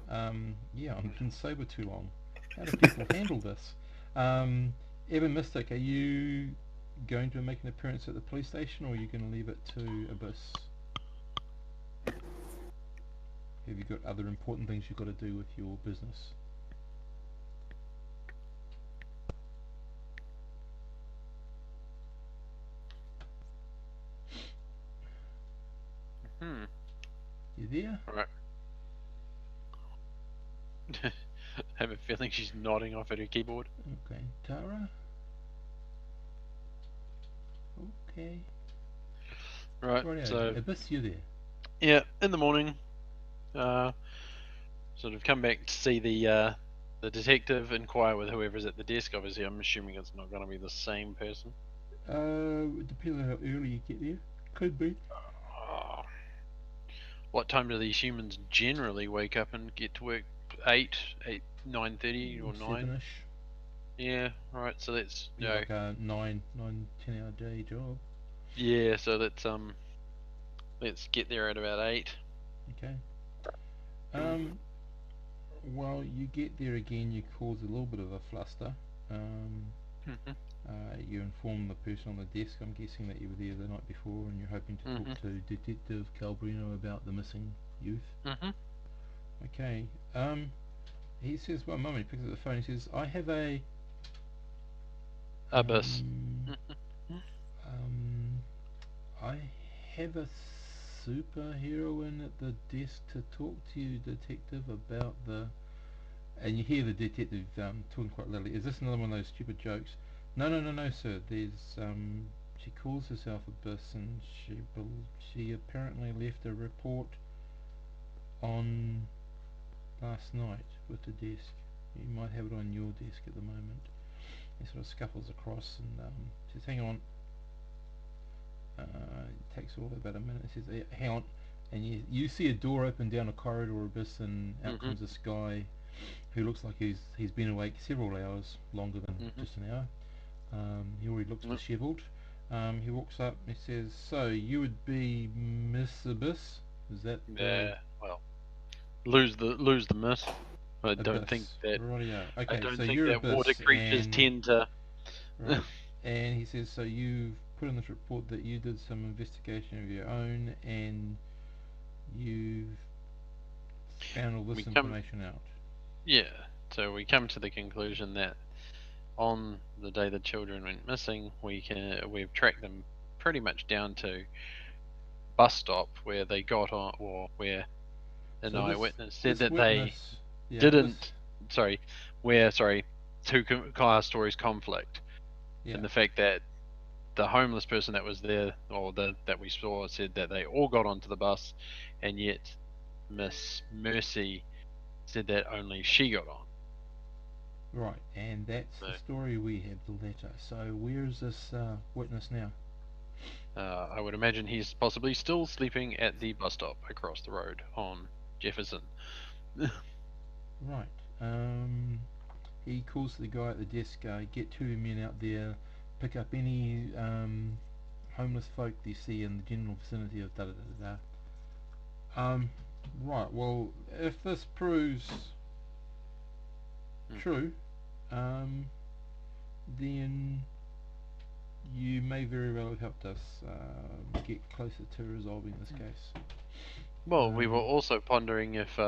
Speaker 1: Right. Yeah, I've been sober too long. How do people handle this? Evan Mystic, are you going to make an appearance at the police station, or are you going to leave it to Abyss? Have you got other important things you've got to do with your business? You there?
Speaker 2: Right. I have a feeling she's nodding off at her keyboard.
Speaker 1: Okay. Tara? Okay.
Speaker 2: Right.
Speaker 1: Rightio.
Speaker 2: So
Speaker 1: Abyss, you there?
Speaker 2: yeah, in the morning, sort of come back to see the detective, inquire with whoever's at the desk. Obviously, I'm assuming it's not going to be the same person.
Speaker 1: Depending on how early you get there. Could be.
Speaker 2: What time do these humans generally wake up and get to work? 9:30 or 9?
Speaker 1: 7ish.
Speaker 2: Yeah, right. So that's
Speaker 1: Be like a 10 hour day job.
Speaker 2: yeah. So let's get there at about 8.
Speaker 1: Okay. Well, you get there again, you cause a little bit of a fluster. You inform the person on the desk, I'm guessing that you were there the night before and you're hoping to talk to Detective Calbrino about the missing youth. Okay. He says, one moment, he picks up the phone, he says, I have a...
Speaker 2: Abyss.
Speaker 1: I have a superheroine at the desk to talk to you, detective, about the... And you hear the detective talking quite loudly. Is this another one of those stupid jokes? No, sir. There's she calls herself Abyss, and she apparently left a report on last night with the desk. You might have it on your desk at the moment. He sort of scuffles across and says, "Hang on." It takes all about a minute. He says, "Hang on," and you see a door open down a corridor, Abyss, and out comes this guy who looks like he's been awake several hours, longer than just an hour. He already looks dishevelled. He walks up and he says, "So you would be Miss Abyss? Is that
Speaker 2: Yeah. Well, lose the miss. I don't
Speaker 1: Abyss?
Speaker 2: think that.
Speaker 1: Rightio.
Speaker 2: I
Speaker 1: Okay,
Speaker 2: don't
Speaker 1: so
Speaker 2: think
Speaker 1: you're
Speaker 2: that water
Speaker 1: Abyss,
Speaker 2: creatures
Speaker 1: and
Speaker 2: tend to.
Speaker 1: right. And he says, so you've put in this report that you did some investigation of your own, and you've found all this information out.
Speaker 2: Yeah. So we come to the conclusion that on the day the children went missing, we've tracked them pretty much down to bus stop where they got on, or where an
Speaker 1: So
Speaker 2: eyewitness said
Speaker 1: this
Speaker 2: that
Speaker 1: witness,
Speaker 2: they
Speaker 1: yeah,
Speaker 2: didn't. Sorry, two car stories conflict,
Speaker 1: yeah.
Speaker 2: and the fact that the homeless person that was there, or that we saw, said that they all got onto the bus, and yet Miss Mercy said that only she got on.
Speaker 1: Right, and that's the story we have, the letter. So where is this witness now?
Speaker 2: I would imagine he's possibly still sleeping at the bus stop across the road on Jefferson.
Speaker 1: Right. He calls the guy at the desk, get 2 men out there, pick up any homeless folk you see in the general vicinity of da da da da da. Right, well, if this proves true, then you may very well have helped us get closer to resolving this case.
Speaker 2: Well, we were also pondering if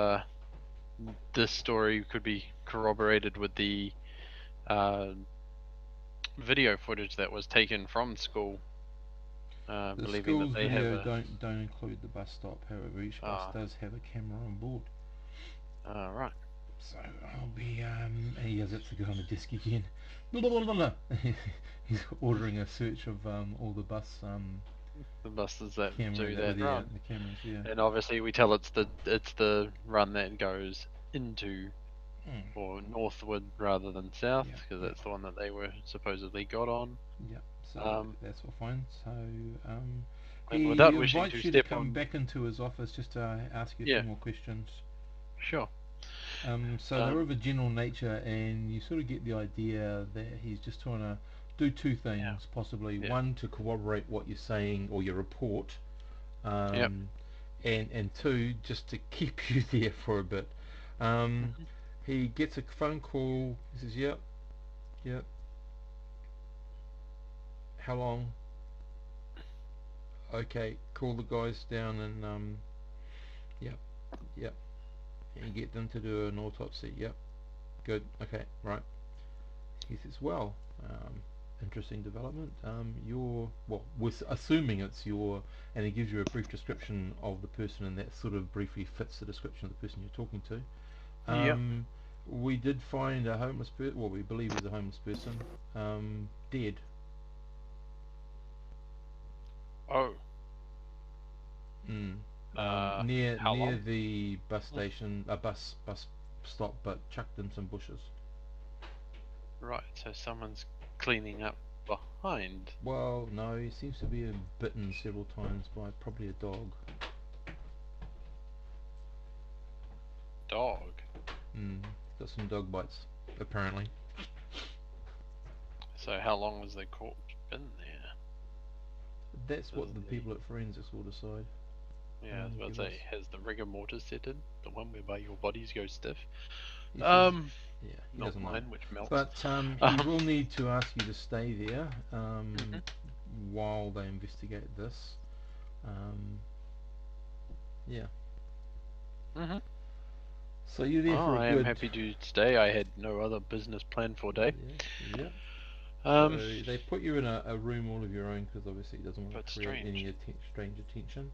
Speaker 2: this story could be corroborated with the video footage that was taken from school.
Speaker 1: The
Speaker 2: Believing that
Speaker 1: school's
Speaker 2: they have
Speaker 1: video
Speaker 2: a.
Speaker 1: don't include the bus stop. However, each bus does have a camera on board.
Speaker 2: Right.
Speaker 1: So I'll be and he has it to go on the disc again. Blah. He's ordering a search of all the bus
Speaker 2: The buses that
Speaker 1: camera
Speaker 2: do
Speaker 1: that were
Speaker 2: that
Speaker 1: there,
Speaker 2: run,
Speaker 1: the cameras, yeah.
Speaker 2: and obviously we tell it's the run that goes into or northward rather than south, because that's the one that they were supposedly got on.
Speaker 1: Yeah, so that's all fine. So
Speaker 2: And
Speaker 1: he
Speaker 2: without wishing
Speaker 1: invites
Speaker 2: to
Speaker 1: you to
Speaker 2: step
Speaker 1: come
Speaker 2: on.
Speaker 1: back into his office just to ask you a
Speaker 2: Yeah.
Speaker 1: few more questions.
Speaker 2: Sure.
Speaker 1: So they're of a general nature, and you sort of get the idea that he's just trying to do two things, possibly.
Speaker 2: Yeah.
Speaker 1: One, to corroborate what you're saying or your report, and two, just to keep you there for a bit. He gets a phone call. He says, "Yep, yep. How long? Okay, call the guys down and yep, yep. And get them to do an autopsy. Yep, good. Okay, right." He says, "Well, interesting development. With assuming it's your," and he gives you a brief description of the person, and that sort of briefly fits the description of the person you're talking to.
Speaker 2: Yep.
Speaker 1: We did find a homeless person. Well, we believe he's a homeless person. Dead.
Speaker 2: Oh.
Speaker 1: Near
Speaker 2: How long?
Speaker 1: the bus station, bus stop, but chucked in some bushes.
Speaker 2: Right, so someone's cleaning up behind.
Speaker 1: Well, no, he seems to be bitten several times by probably a dog.
Speaker 2: Dog.
Speaker 1: Got some dog bites, apparently.
Speaker 2: So how long has the corpse been there?
Speaker 1: That's what the people at forensics will decide.
Speaker 2: Yeah, I was about to say, has the rigor mortis set in? The one whereby your bodies go stiff?
Speaker 1: He
Speaker 2: Yeah,
Speaker 1: he
Speaker 2: not
Speaker 1: doesn't know.
Speaker 2: mine, which melts.
Speaker 1: But he will need to ask you to stay there while they investigate this. Yeah. So you're there for a
Speaker 2: I
Speaker 1: good...
Speaker 2: am happy to stay. I had no other business planned for day.
Speaker 1: Yeah. So they put you in a room all of your own because obviously he doesn't want
Speaker 2: But
Speaker 1: to create
Speaker 2: strange.
Speaker 1: any strange attention.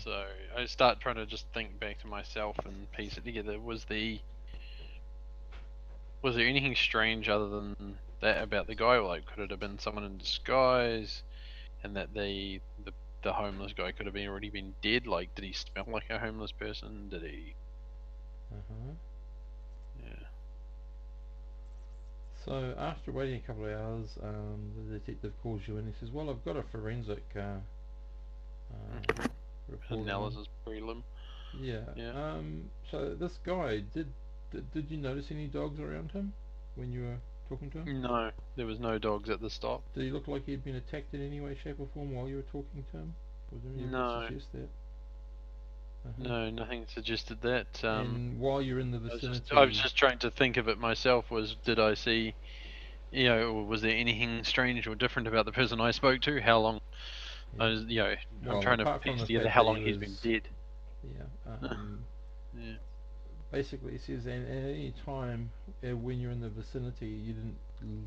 Speaker 2: So I start trying to just think back to myself and piece it together. Was there anything strange other than that about the guy? Like, could it have been someone in disguise, and that the homeless guy could have already been dead? Like, did he smell like a homeless person? Did he? Yeah.
Speaker 1: So after waiting a couple of hours, the detective calls you and he says, "Well, I've got a forensic report."
Speaker 2: Analysis prelim.
Speaker 1: Yeah.
Speaker 2: Yeah.
Speaker 1: So this guy, did you notice any dogs around him when you were talking to him?
Speaker 2: No, there was no dogs at the stop.
Speaker 1: Did he look like he'd been attacked in any way, shape or form while you were talking to him? Was there any evidence
Speaker 2: No.
Speaker 1: to suggest that?
Speaker 2: No, nothing suggested that.
Speaker 1: And while you're in the
Speaker 2: I
Speaker 1: vicinity...
Speaker 2: was just trying to think of it myself. Did I see, was there anything strange or different about the person I spoke to? How long?
Speaker 1: Yeah.
Speaker 2: I'm trying to
Speaker 1: apart from
Speaker 2: piece
Speaker 1: the
Speaker 2: together
Speaker 1: fact
Speaker 2: how
Speaker 1: that he
Speaker 2: long he's been
Speaker 1: was...
Speaker 2: dead.
Speaker 1: Yeah.
Speaker 2: Yeah.
Speaker 1: Basically, it says at any time when you're in the vicinity, you didn't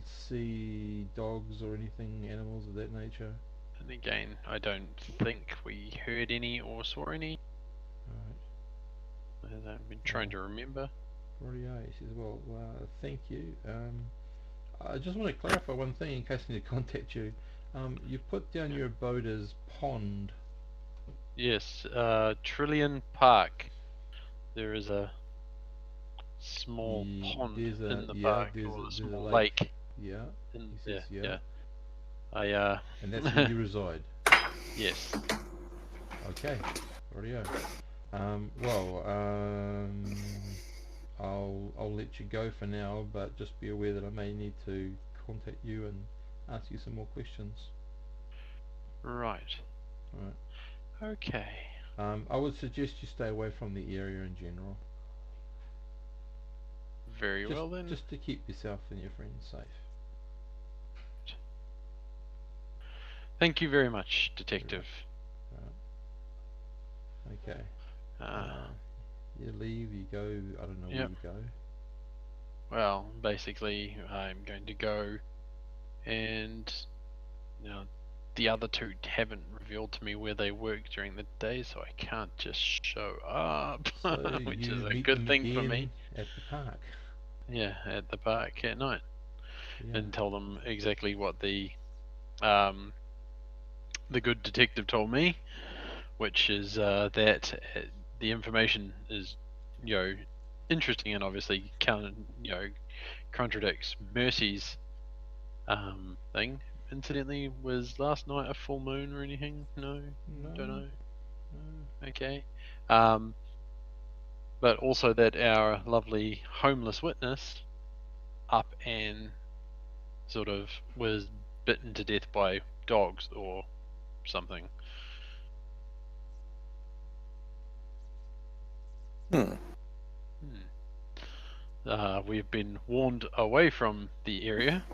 Speaker 1: see dogs or anything, animals of that nature.
Speaker 2: And again, I don't think we heard any or saw any.
Speaker 1: Alright.
Speaker 2: I've been trying to remember.
Speaker 1: Rightio, he says, well, thank you. I just want to clarify one thing in case I need to contact you. You put down your abode as Pond.
Speaker 2: Yes, Trillion Park. There is a small pond
Speaker 1: There's
Speaker 2: in the park, or a
Speaker 1: there's
Speaker 2: small
Speaker 1: a
Speaker 2: lake.
Speaker 1: Yeah.
Speaker 2: In
Speaker 1: He says,
Speaker 2: yeah. I
Speaker 1: And that's where you reside.
Speaker 2: Yes.
Speaker 1: Okay. Rightio. I'll let you go for now, but just be aware that I may need to contact you and ask you some more questions.
Speaker 2: Right.
Speaker 1: Alright.
Speaker 2: Okay.
Speaker 1: I would suggest you stay away from the area in general.
Speaker 2: Very well then.
Speaker 1: Just to keep yourself and your friends safe.
Speaker 2: Thank you very much, Detective.
Speaker 1: Okay. You leave, you go, I don't know where you go.
Speaker 2: Well, basically, I'm going to go, and the other two haven't revealed to me where they work during the day, so I can't just show up,
Speaker 1: So
Speaker 2: which
Speaker 1: you
Speaker 2: is a
Speaker 1: meet
Speaker 2: good
Speaker 1: them
Speaker 2: thing for
Speaker 1: again
Speaker 2: me.
Speaker 1: at the park.
Speaker 2: Yeah, at the park at night,
Speaker 1: Yeah.
Speaker 2: and tell them exactly what the good detective told me, which is that the information is, interesting and obviously contradicts Mercy's thing. Incidentally, was last night a full moon or anything? No, don't know.
Speaker 1: No.
Speaker 2: Okay. But also that our lovely homeless witness up and sort of was bitten to death by dogs or something.
Speaker 4: Hmm.
Speaker 2: We've been warned away from the area.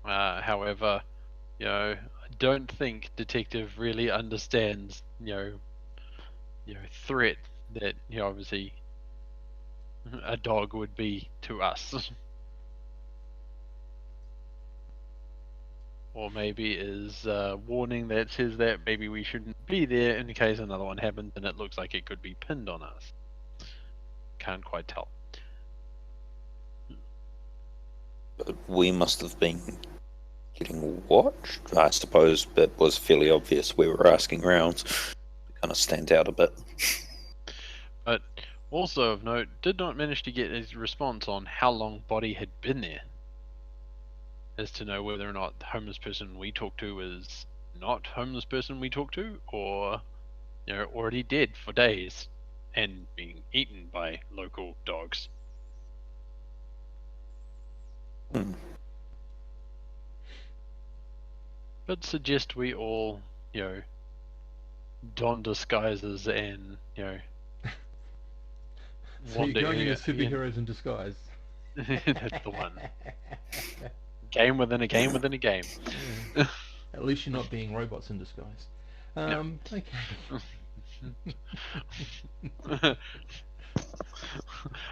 Speaker 2: However, I don't think Detective really understands, threat that, obviously a dog would be to us. Or maybe is warning that says that maybe we shouldn't be there in case another one happens and it looks like it could be pinned on us. Can't quite tell.
Speaker 4: But we must have been getting watched. I suppose that was fairly obvious. We were asking rounds. It kind of stand out a bit.
Speaker 2: But also of note, did not manage to get a response on how long Body had been there, as to know whether or not the homeless person we talked to is not homeless person we talked to, or already dead for days and being eaten by local dogs.
Speaker 4: Hmm.
Speaker 2: But suggest we all, don disguises and,
Speaker 1: So you're going in as superheroes in disguise.
Speaker 2: That's the one. Game within a game within a game.
Speaker 1: Yeah. At least you're not being robots in disguise. Okay.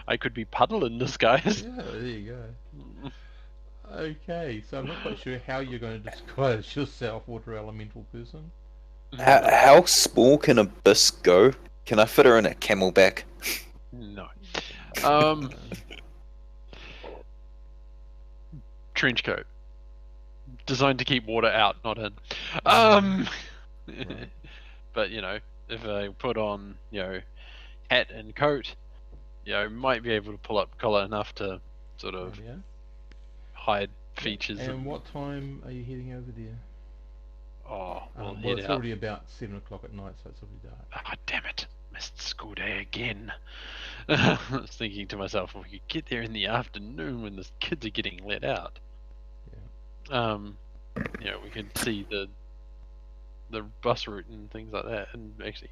Speaker 2: I could be Puddle in disguise.
Speaker 1: Yeah, there you go. Okay, so I'm not quite sure how you're going to disguise yourself, water elemental person.
Speaker 4: How small can Abyss go? Can I fit her in a camelback?
Speaker 2: No. Trench coat. Designed to keep water out, not in.
Speaker 1: Right.
Speaker 2: But if I put on, hat and coat, might be able to pull up collar enough to sort of
Speaker 1: Rightio.
Speaker 2: hide
Speaker 1: Yep.
Speaker 2: features.
Speaker 1: And what time are you heading over there?
Speaker 2: We'll
Speaker 1: Well,
Speaker 2: head
Speaker 1: it's
Speaker 2: out.
Speaker 1: already about 7 o'clock at night, so it's already dark.
Speaker 2: Ah, damn it! Missed school day again. I was thinking to myself, if we could get there in the afternoon when the kids are getting let out, we could see the bus route and things like that, and actually,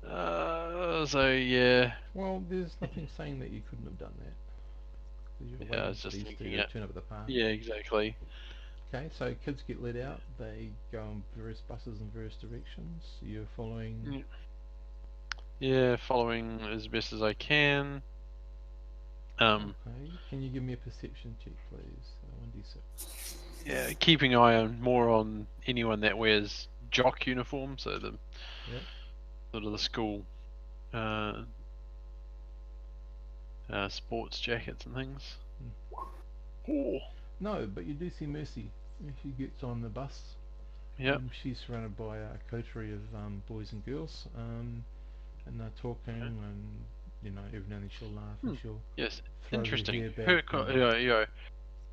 Speaker 2: so yeah.
Speaker 1: Well, there's nothing saying that you couldn't have done that. 'Cause you're
Speaker 2: Yeah, I
Speaker 1: waiting
Speaker 2: was
Speaker 1: for
Speaker 2: just
Speaker 1: these
Speaker 2: thinking
Speaker 1: to
Speaker 2: it.
Speaker 1: turn up at the park.
Speaker 2: Yeah, exactly.
Speaker 1: Okay, so kids get let out. They go on various buses in various directions. You're following.
Speaker 2: Yeah, following as best as I can.
Speaker 1: Okay, can you give me a perception check, please? 1d6.
Speaker 2: Yeah, keeping eye on more on anyone that wears jock uniform, so the
Speaker 1: Yep.
Speaker 2: sort of the school sports jackets and things. Oh,
Speaker 1: No, but you do see Mercy. She gets on the bus.
Speaker 2: yep.
Speaker 1: She's surrounded by a coterie of boys and girls, and they're talking, and every now and then she'll laugh and she'll
Speaker 2: Yes,
Speaker 1: throw her
Speaker 2: interesting.
Speaker 1: hair
Speaker 2: Her,
Speaker 1: back.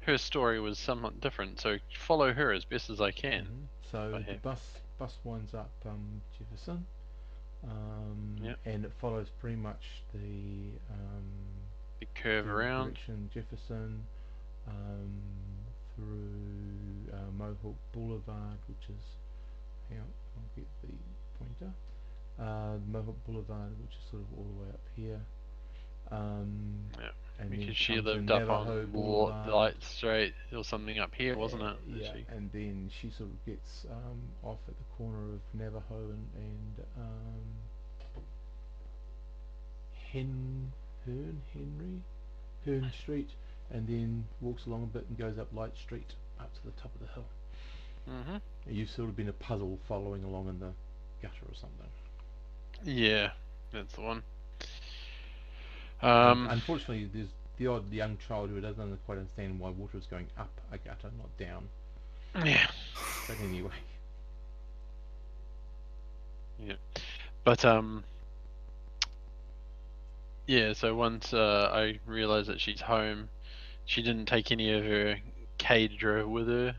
Speaker 2: her story was somewhat different, so follow her as best as I can.
Speaker 1: So the
Speaker 2: Have.
Speaker 1: bus winds up Jefferson,
Speaker 2: Yep.
Speaker 1: and it follows pretty much
Speaker 2: The curve around.
Speaker 1: direction Jefferson, um, through Mohawk Boulevard, which is, hang on, I'll get the pointer. Mohawk Boulevard, which is sort of all the way up here.
Speaker 2: Yeah.
Speaker 1: And then
Speaker 2: Because she
Speaker 1: comes in
Speaker 2: lived up
Speaker 1: Navajo
Speaker 2: on
Speaker 1: Boulevard.
Speaker 2: Light Street or something up here, wasn't it?
Speaker 1: Yeah, and then she sort of gets off at the corner of Navajo and Hearn Street, and then walks along a bit and goes up Light Street up to the top of the hill.
Speaker 2: Mm-hmm.
Speaker 1: You've sort of been a puzzle following along in the gutter or something.
Speaker 2: Yeah, that's the one.
Speaker 1: And unfortunately, there's the odd young child who doesn't quite understand why water is going up a gutter, not down.
Speaker 2: Yeah.
Speaker 1: But anyway.
Speaker 2: Yeah. But yeah, so once I realised that she's home, she didn't take any of her cadre with her.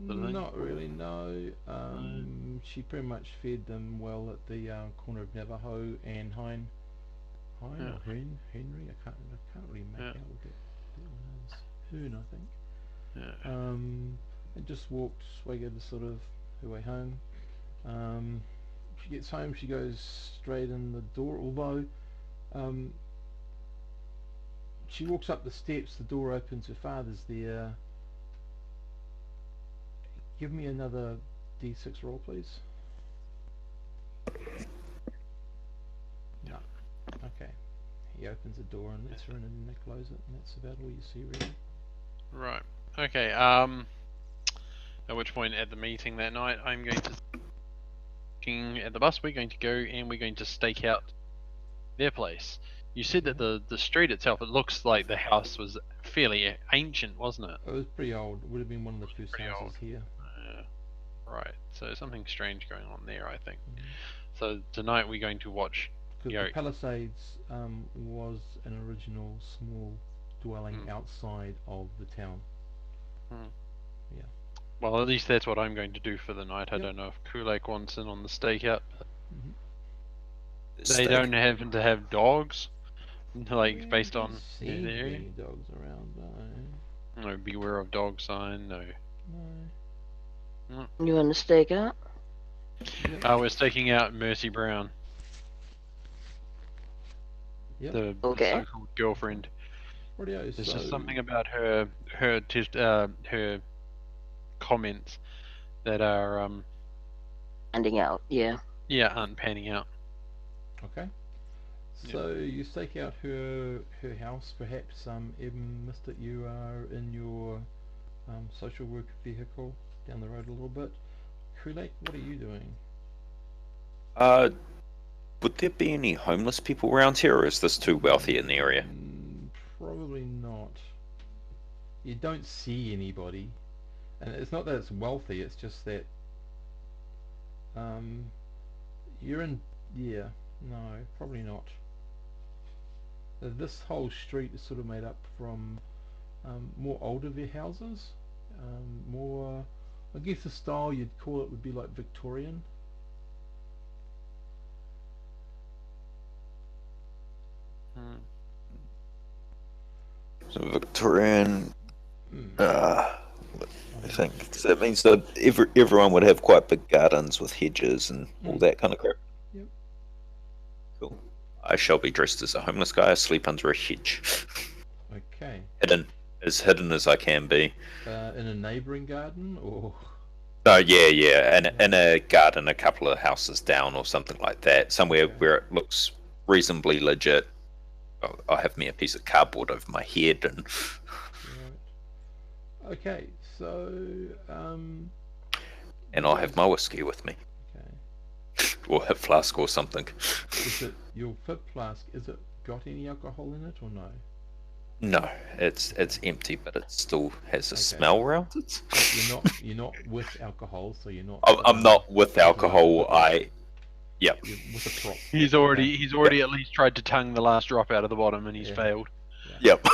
Speaker 2: Sort of thing.
Speaker 1: Not really, no. She pretty much fed them well at the corner of Navajo and Hein or Henry. I can't really make out what that one is. Hearn, I think.
Speaker 2: Yeah.
Speaker 1: And just walked, swaggered sort of her way home. she gets home, she goes straight in the door. Although, she walks up the steps, the door opens, her father's there. Give me another d6 roll, please. No. Okay. He opens the door and lets her in, and then they close it, and that's about all you see, really.
Speaker 2: Right. Okay. At which point, at the meeting that night, I'm going to at the bus. We're going to go and we're going to stake out their place. You said that the street itself, it looks like the house was fairly ancient, wasn't it?
Speaker 1: It was pretty old. It would have been one of the first
Speaker 2: Pretty
Speaker 1: houses
Speaker 2: old.
Speaker 1: here.
Speaker 2: Right. So something strange going on there, I think.
Speaker 1: Mhm.
Speaker 2: So tonight we're going to watch.
Speaker 1: Because the Palisades was an original small dwelling outside of the town. Yeah.
Speaker 2: Well, at least that's what I'm going to do for the night. I
Speaker 1: Yep.
Speaker 2: don't know if Kulak wants in on the stakeout.
Speaker 1: Mhm.
Speaker 2: They don't happen to have dogs, like
Speaker 1: Yeah,
Speaker 2: based
Speaker 1: doesn't
Speaker 2: on
Speaker 1: seem to be
Speaker 2: their
Speaker 1: any dogs around, though.
Speaker 2: no beware of dog sign. No.
Speaker 1: No.
Speaker 5: You want to stake out?
Speaker 1: Yep.
Speaker 2: We're staking out Mercy Brown,
Speaker 1: Yep.
Speaker 2: the
Speaker 5: Okay.
Speaker 2: so-called girlfriend.
Speaker 1: Rightio,
Speaker 2: There's
Speaker 1: so
Speaker 2: just something about her comments that are
Speaker 5: Finding out, yeah.
Speaker 2: aren't panning out.
Speaker 1: okay. So you stake out her house, perhaps. Eben, Mister, you are in your social work vehicle down the road a little bit. Kulak, what are you doing?
Speaker 4: Would there be any homeless people around here, or is this too wealthy in the area?
Speaker 1: Probably not. You don't see anybody, and it's not that it's wealthy. It's just that you're in. Yeah, no, probably not. This whole street is sort of made up from more older houses, more. I guess the style you'd call it would be like Victorian.
Speaker 4: So Victorian.
Speaker 1: Mm.
Speaker 4: I think so that means that everyone would have quite big gardens with hedges and all that kind of crap.
Speaker 1: Yep.
Speaker 4: Cool. I shall be dressed as a homeless guy, asleep under a hedge.
Speaker 1: Okay.
Speaker 4: Hidden as I can be.
Speaker 1: In a neighbouring garden, or?
Speaker 4: No, yeah, in a garden a couple of houses down or something like that. Somewhere where it looks reasonably legit. I'll have me a piece of cardboard over my head and.
Speaker 1: Right. Okay, so
Speaker 4: and I'll have my whiskey with me.
Speaker 1: Okay.
Speaker 4: Or a flask or something.
Speaker 1: Is it your FIP flask? Is it got any alcohol in it or no?
Speaker 4: No, it's empty, but it still has a
Speaker 1: Okay.
Speaker 4: smell around it.
Speaker 1: You're not with alcohol, so you're not.
Speaker 4: I'm not with alcohol.
Speaker 1: You're with a prop.
Speaker 2: He's already at least tried to tongue the last drop out of the bottom, and he's failed.
Speaker 1: Yeah.
Speaker 4: Yep.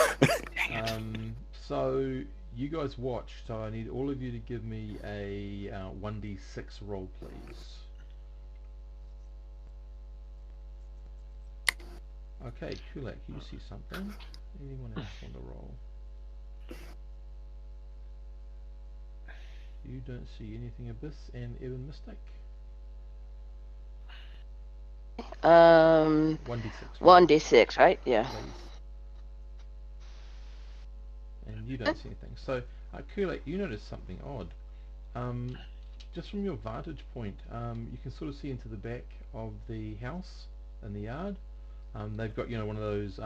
Speaker 1: So you guys watch. So I need all of you to give me a 1d6 roll, please. Okay, Kulak, you see something? Anyone else want to roll? You don't see anything. Abyss and Evan Mystic. 1d6.
Speaker 5: 1d6, right? Yeah.
Speaker 1: Please. And you don't see anything. So, Kulak, you notice something odd. Just from your vantage point, you can sort of see into the back of the house and the yard. They've got, one of those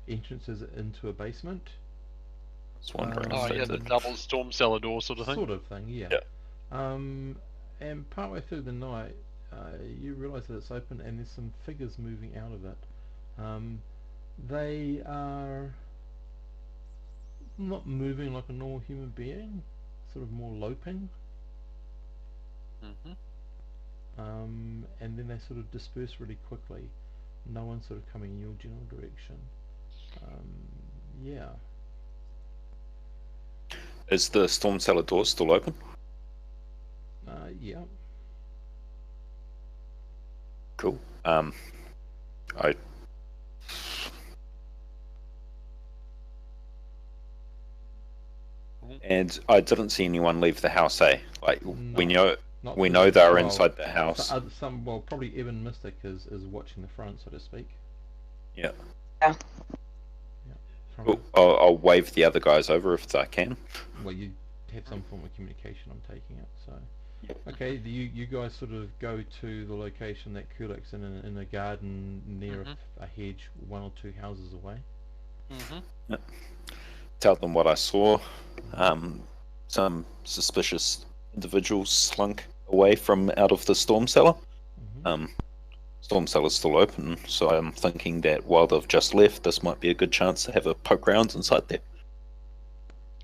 Speaker 1: entrances into a basement.
Speaker 4: I was wondering.
Speaker 2: Oh yeah, the double storm cellar door sort of thing.
Speaker 1: Sort of thing, yeah. And partway through the night, you realise that it's open and there's some figures moving out of it. They are not moving like a normal human being, sort of more loping. And then they sort of disperse really quickly. No one's sort of coming in your general direction. Yeah.
Speaker 4: Is the storm cellar door still open?
Speaker 1: Yeah.
Speaker 4: Cool. And I didn't see anyone leave the house, eh? Like
Speaker 1: No.
Speaker 4: when you
Speaker 1: Not
Speaker 4: We
Speaker 1: to
Speaker 4: know
Speaker 1: the,
Speaker 4: they're
Speaker 1: well,
Speaker 4: inside the house.
Speaker 1: well, probably Evan Mystic is watching the front, so to speak.
Speaker 4: Yeah.
Speaker 5: Yeah.
Speaker 1: Yeah. From
Speaker 4: Cool. I'll wave the other guys over if I can.
Speaker 1: well, you have some form of communication. I'm taking it. So,
Speaker 4: Yep.
Speaker 1: okay. Do you guys sort of go to the location that Kulak's in a garden near a hedge, 1 or 2 houses away?
Speaker 4: Yep. Tell them what I saw. Some suspicious individuals slunk away from out of the storm cellar. Storm cellar's still open, so I'm thinking that while they've just left, this might be a good chance to have a poke round inside there.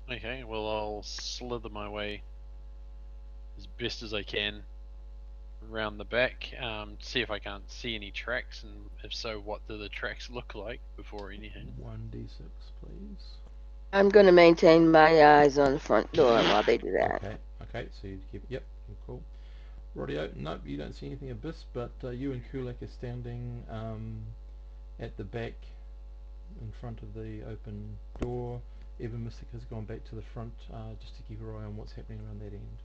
Speaker 2: Okay, well I'll slither my way as best as I can around the back, see if I can't see any tracks, and if so, what do the tracks look like before anything.
Speaker 1: 1d6, please.
Speaker 5: I'm going to maintain my eyes on the front door while they do that.
Speaker 1: Okay. So you keep. Yep. Cool. Rodeo. Nope. You don't see anything abyss, but you and Kulak are standing at the back, in front of the open door. Evan Mystic has gone back to the front just to keep her eye on what's happening around that end.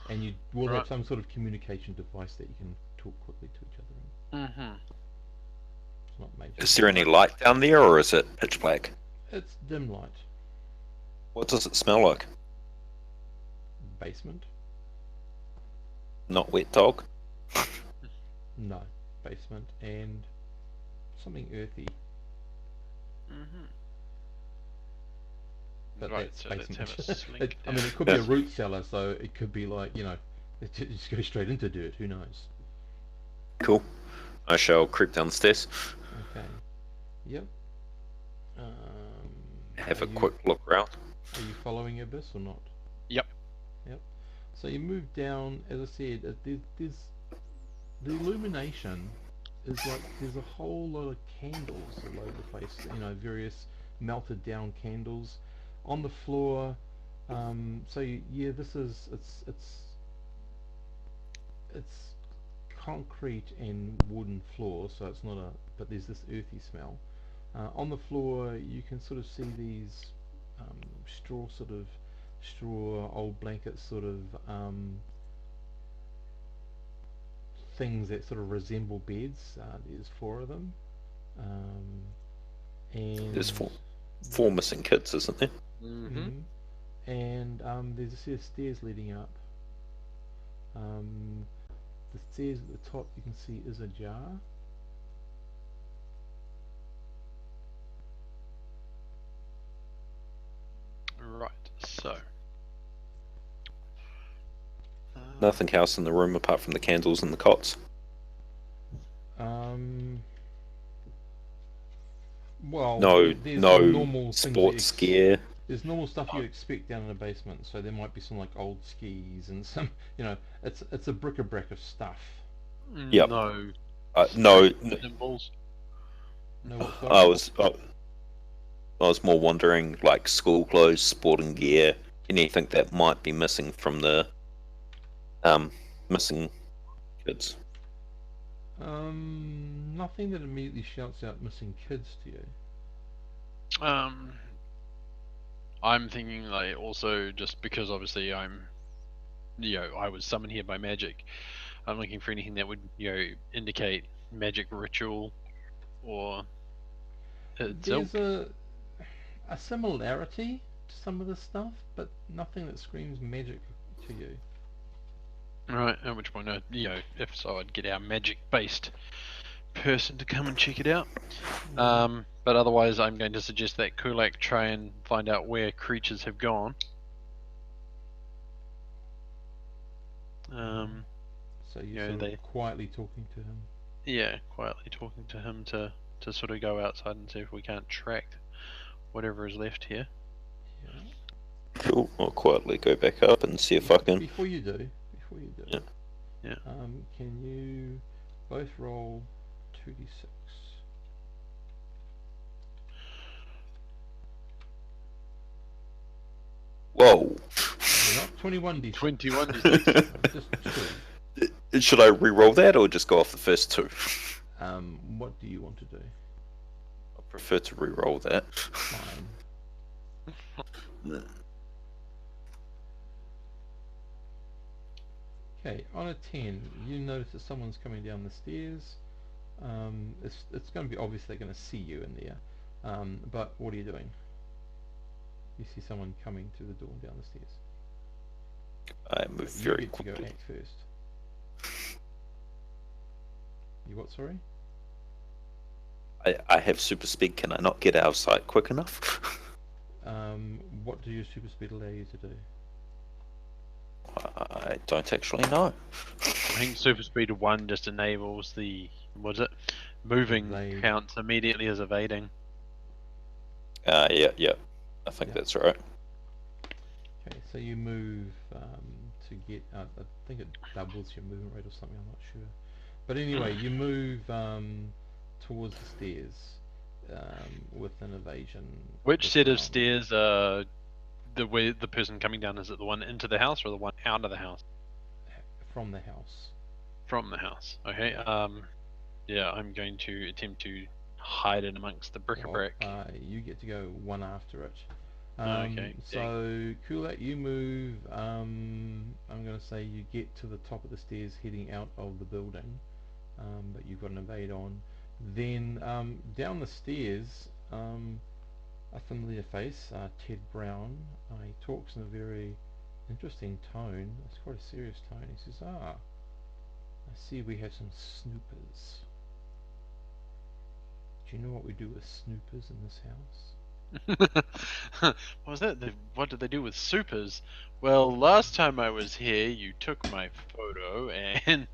Speaker 1: And you will have some sort of communication device that you can talk quickly to each other in. It's not major.
Speaker 4: Is there any light down there, or is it pitch black?
Speaker 1: It's dim light.
Speaker 4: What does it smell like?
Speaker 1: Basement?
Speaker 4: Not wet dog?
Speaker 1: No. Basement and something earthy. But
Speaker 2: Right,
Speaker 1: that's
Speaker 2: so let's
Speaker 1: basement.
Speaker 2: have a slink
Speaker 1: I mean, it could be a root cellar, so it could be like, it just goes straight into dirt. Who knows?
Speaker 4: Cool. I shall creep downstairs.
Speaker 1: Okay. Yep.
Speaker 4: Have
Speaker 1: are
Speaker 4: a
Speaker 1: you-
Speaker 4: quick look round.
Speaker 1: Are you following Abyss or not?
Speaker 2: Yep.
Speaker 1: So you move down. As I said, there's the illumination is like there's a whole lot of candles all over the place. Various melted down candles on the floor. This is it's concrete and wooden floor, so it's not but there's this earthy smell. On the floor, you can sort of see these straw old blankets, sort of things that sort of resemble beds. There's 4 of them, and
Speaker 4: There's four missing kids, isn't there?
Speaker 1: And there's a set of stairs leading up. The stairs at the top, you can see, is ajar.
Speaker 2: Right, so.
Speaker 4: Nothing else in the room apart from the candles and the cots.
Speaker 1: Well,
Speaker 4: No,
Speaker 1: there's
Speaker 4: no
Speaker 1: the normal
Speaker 4: sports gear.
Speaker 1: There's normal stuff you expect down in a basement. So there might be some like old skis and some, it's a bric-a-brac of stuff.
Speaker 4: Yep.
Speaker 2: No.
Speaker 4: No.
Speaker 2: Symbols.
Speaker 1: No, what,
Speaker 4: I
Speaker 1: sorry?
Speaker 4: was more wondering, like school clothes, sporting gear, anything that might be missing from the missing kids.
Speaker 1: Nothing that immediately shouts out missing kids to you.
Speaker 2: I'm thinking like also just because obviously I was summoned here by magic. I'm looking for anything that would indicate magic ritual or itself.
Speaker 1: There's a similarity to some of the stuff, but nothing that screams magic to you.
Speaker 2: Right, at which point, if so, I'd get our magic-based person to come and check it out. But otherwise, I'm going to suggest that Kulak try and find out where creatures have gone.
Speaker 1: So you're sort of quietly talking to him.
Speaker 2: Yeah, quietly talking to him to sort of go outside and see if we can't track whatever is left here.
Speaker 1: Yeah.
Speaker 4: Cool. I'll quietly go back up and see if I can.
Speaker 1: Before you do.
Speaker 2: Yeah.
Speaker 1: Can you both roll 2d6?
Speaker 4: Whoa.
Speaker 1: Not 21d6.
Speaker 2: 21.
Speaker 1: Just 2.
Speaker 4: Should I re-roll that or just go off the first 2?
Speaker 1: What do you want to do?
Speaker 4: I prefer to re-roll that.
Speaker 1: Fine. Okay, on a 10, you notice that someone's coming down the stairs. It's going to be obvious they're going to see you in there. But what are you doing? You see someone coming through the door down the stairs.
Speaker 4: I move
Speaker 1: You
Speaker 4: very
Speaker 1: get to go
Speaker 4: quickly.
Speaker 1: act first. You what, sorry?
Speaker 4: I have super speed. Can I not get out of sight quick enough?
Speaker 1: What do your super speed allow you to do?
Speaker 4: I don't actually know.
Speaker 2: I think super speed of 1 just enables the moving
Speaker 1: Evade.
Speaker 2: counts immediately as evading.
Speaker 4: Yeah. I think
Speaker 1: Yeah.
Speaker 4: that's right.
Speaker 1: Okay, so you move to get. I think it doubles your movement rate or something. I'm not sure. But anyway, you move towards the stairs with an evasion.
Speaker 2: Which
Speaker 1: this
Speaker 2: set of
Speaker 1: round.
Speaker 2: stairs the person coming down, is it the one into the house or the one out of the house?
Speaker 1: From the house.
Speaker 2: From the house. Okay. Yeah, I'm going to attempt to hide in amongst the bric-a-brac.
Speaker 1: You get to go one after it.
Speaker 2: Okay,
Speaker 1: So Kulat, you move. I'm going to say you get to the top of the stairs, heading out of the building. But you've got an evade on. Then down the stairs, a familiar face, Ted Brown. He talks in a very interesting tone. It's quite a serious tone. He says, I see we have some snoopers. Do you know what we do with snoopers in this house?
Speaker 2: What was that? What did they do with supers? Well, last time I was here, you took my photo and...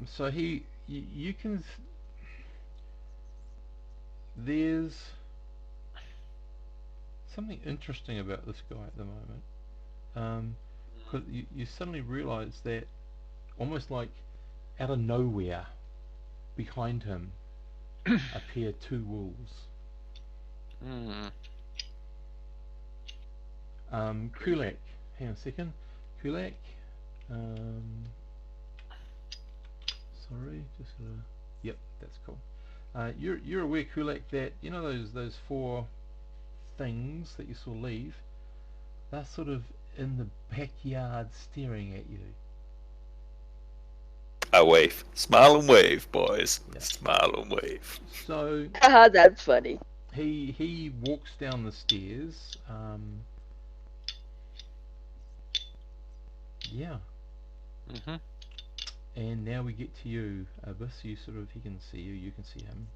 Speaker 1: So you can... There's something interesting about this guy at the moment. Because you suddenly realise that almost like out of nowhere, behind him, appear 2 wolves. Kulak, hang on a second. Kulak, sorry, just gotta, yep, that's cool. You're aware, Kulak, that you know those 4 things that you saw leave. They're sort of in the backyard staring at you.
Speaker 4: I wave. Smile and wave, boys.
Speaker 1: Yeah.
Speaker 4: Smile and wave.
Speaker 1: So
Speaker 5: That's funny.
Speaker 1: he walks down the stairs. Yeah. And now we get to you, Abyss. He can see you. You can see him.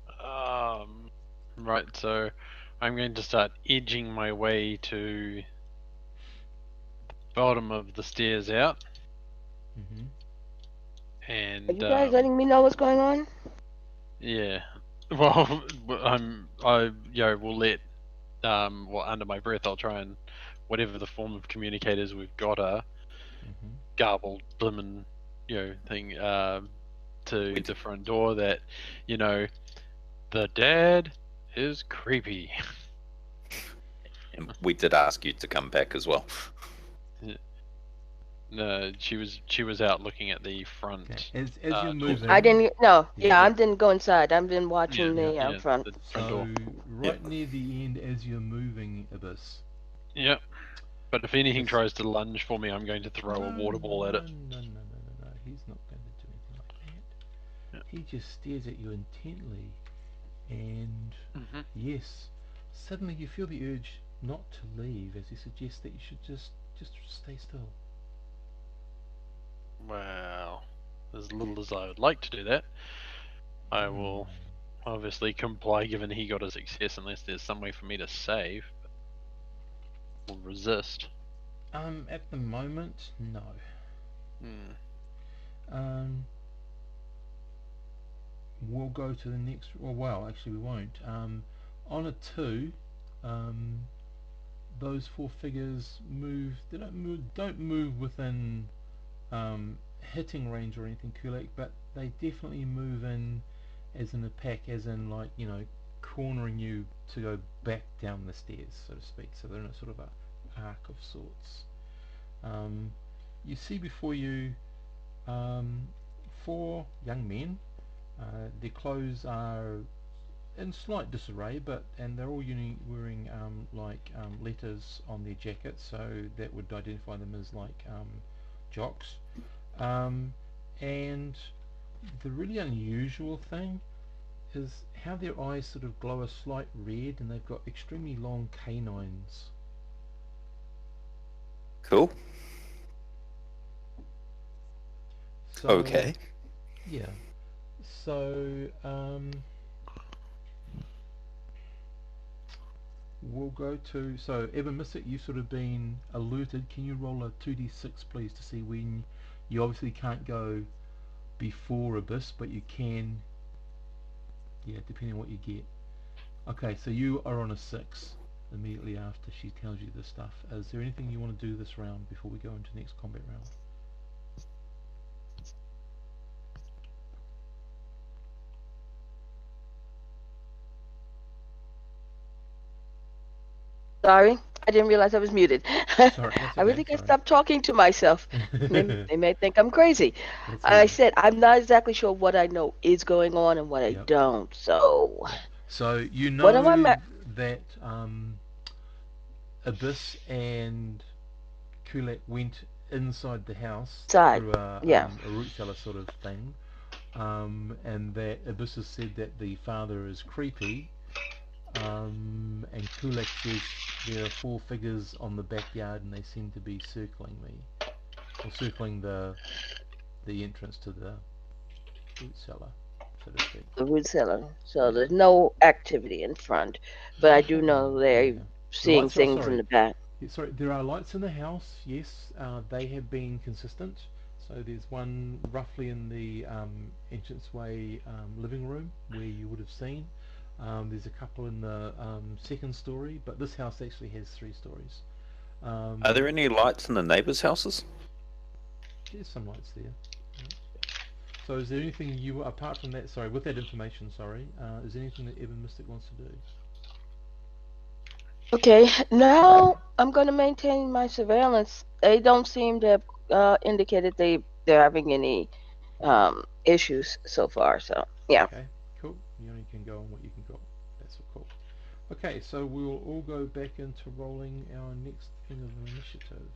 Speaker 2: Right. So, I'm going to start edging my way to the bottom of the stairs out. And
Speaker 5: Are you guys letting me know what's going on?
Speaker 2: yeah. Well, we'll let under my breath, I'll try and whatever the form of communicators we've got are garbled, blimmin', thing to the front door that, the dad is creepy.
Speaker 4: And we did ask you to come back as well.
Speaker 2: No, she was out looking at the front.
Speaker 1: Okay. As you're moving,
Speaker 5: I didn't. No.
Speaker 1: Yeah.
Speaker 5: Yeah, I didn't go inside. I've been watching the front.
Speaker 2: The front door.
Speaker 1: right near the end, as you're moving, Abyss.
Speaker 2: Yep. But if anything tries to lunge for me, I'm going to throw a water ball at it.
Speaker 1: No. He's not going to do anything like that.
Speaker 2: Yep.
Speaker 1: He just stares at you intently, and yes, suddenly you feel the urge not to leave, as he suggests that you should just stay still.
Speaker 2: Well, as little as I would like to do that, I will obviously comply given he got a success unless there's some way for me to save. Or resist.
Speaker 1: At the moment, no. We'll go to the next. Well, actually, we won't. On a 2, those 4 figures move. They don't move within hitting range or anything, Kulak, but they definitely move in as in a pack, as in like cornering you to go back down the stairs, so to speak. So they're in a sort of a arc of sorts. You see before you 4 young men. Their clothes are in slight disarray, and they're all wearing letters on their jackets, so that would identify them as jocks. And the really unusual thing is how their eyes sort of glow a slight red, and they've got extremely long canines.
Speaker 4: Cool.
Speaker 1: So,
Speaker 4: Okay.
Speaker 1: yeah. So, we'll go to, so Evan Mystic, you've sort of been alerted. Can you roll a 2d6 please to see when you obviously can't go before Abyss, but you can, yeah, depending on what you get. Okay, so you are on a 6 immediately after she tells you this stuff. Is there anything you want to do this round before we go into the next combat round?
Speaker 5: Sorry, I didn't realize I was muted.
Speaker 1: Sorry, that's
Speaker 5: I really
Speaker 1: okay,
Speaker 5: gotta
Speaker 1: sorry.
Speaker 5: stop talking to myself. They may think I'm crazy.
Speaker 1: That's
Speaker 5: I
Speaker 1: all.
Speaker 5: said I'm not exactly sure what I know is going on and what I
Speaker 1: Yep.
Speaker 5: don't. So,
Speaker 1: Yep. So you
Speaker 5: what am I?
Speaker 1: know that Abyss and Kulak went inside the house
Speaker 5: Side.
Speaker 1: through
Speaker 5: Yeah.
Speaker 1: a root cellar sort of thing, and that Abyss has said that the father is creepy, and Kulak says there are 4 figures on the backyard and they seem to be circling me, or circling the entrance to the root cellar, so to speak.
Speaker 5: The root cellar. So
Speaker 1: Yeah.
Speaker 5: there's no activity in front, but I
Speaker 1: Not
Speaker 5: do
Speaker 1: that,
Speaker 5: know they're
Speaker 1: yeah. The
Speaker 5: seeing
Speaker 1: lights are,
Speaker 5: things in
Speaker 1: sorry.
Speaker 5: the back.
Speaker 1: Yeah, sorry, there are lights in the house, yes. They have been consistent. So there's one roughly in the entranceway living room where you would have seen. There's a couple in the second story, but this house actually has 3 stories.
Speaker 4: Are there any lights in the neighbours' houses?
Speaker 1: There's some lights there. Yeah. So is there anything you, apart from that, sorry, with that information, sorry, is there anything that Evan Mystic wants to do?
Speaker 5: Okay, now I'm going to maintain my surveillance. They don't seem to have indicated they're having any issues so far. So yeah.
Speaker 1: Okay, cool. You only can go on what you can go. That's cool. Okay, so we'll all go back into rolling our next thing of initiative.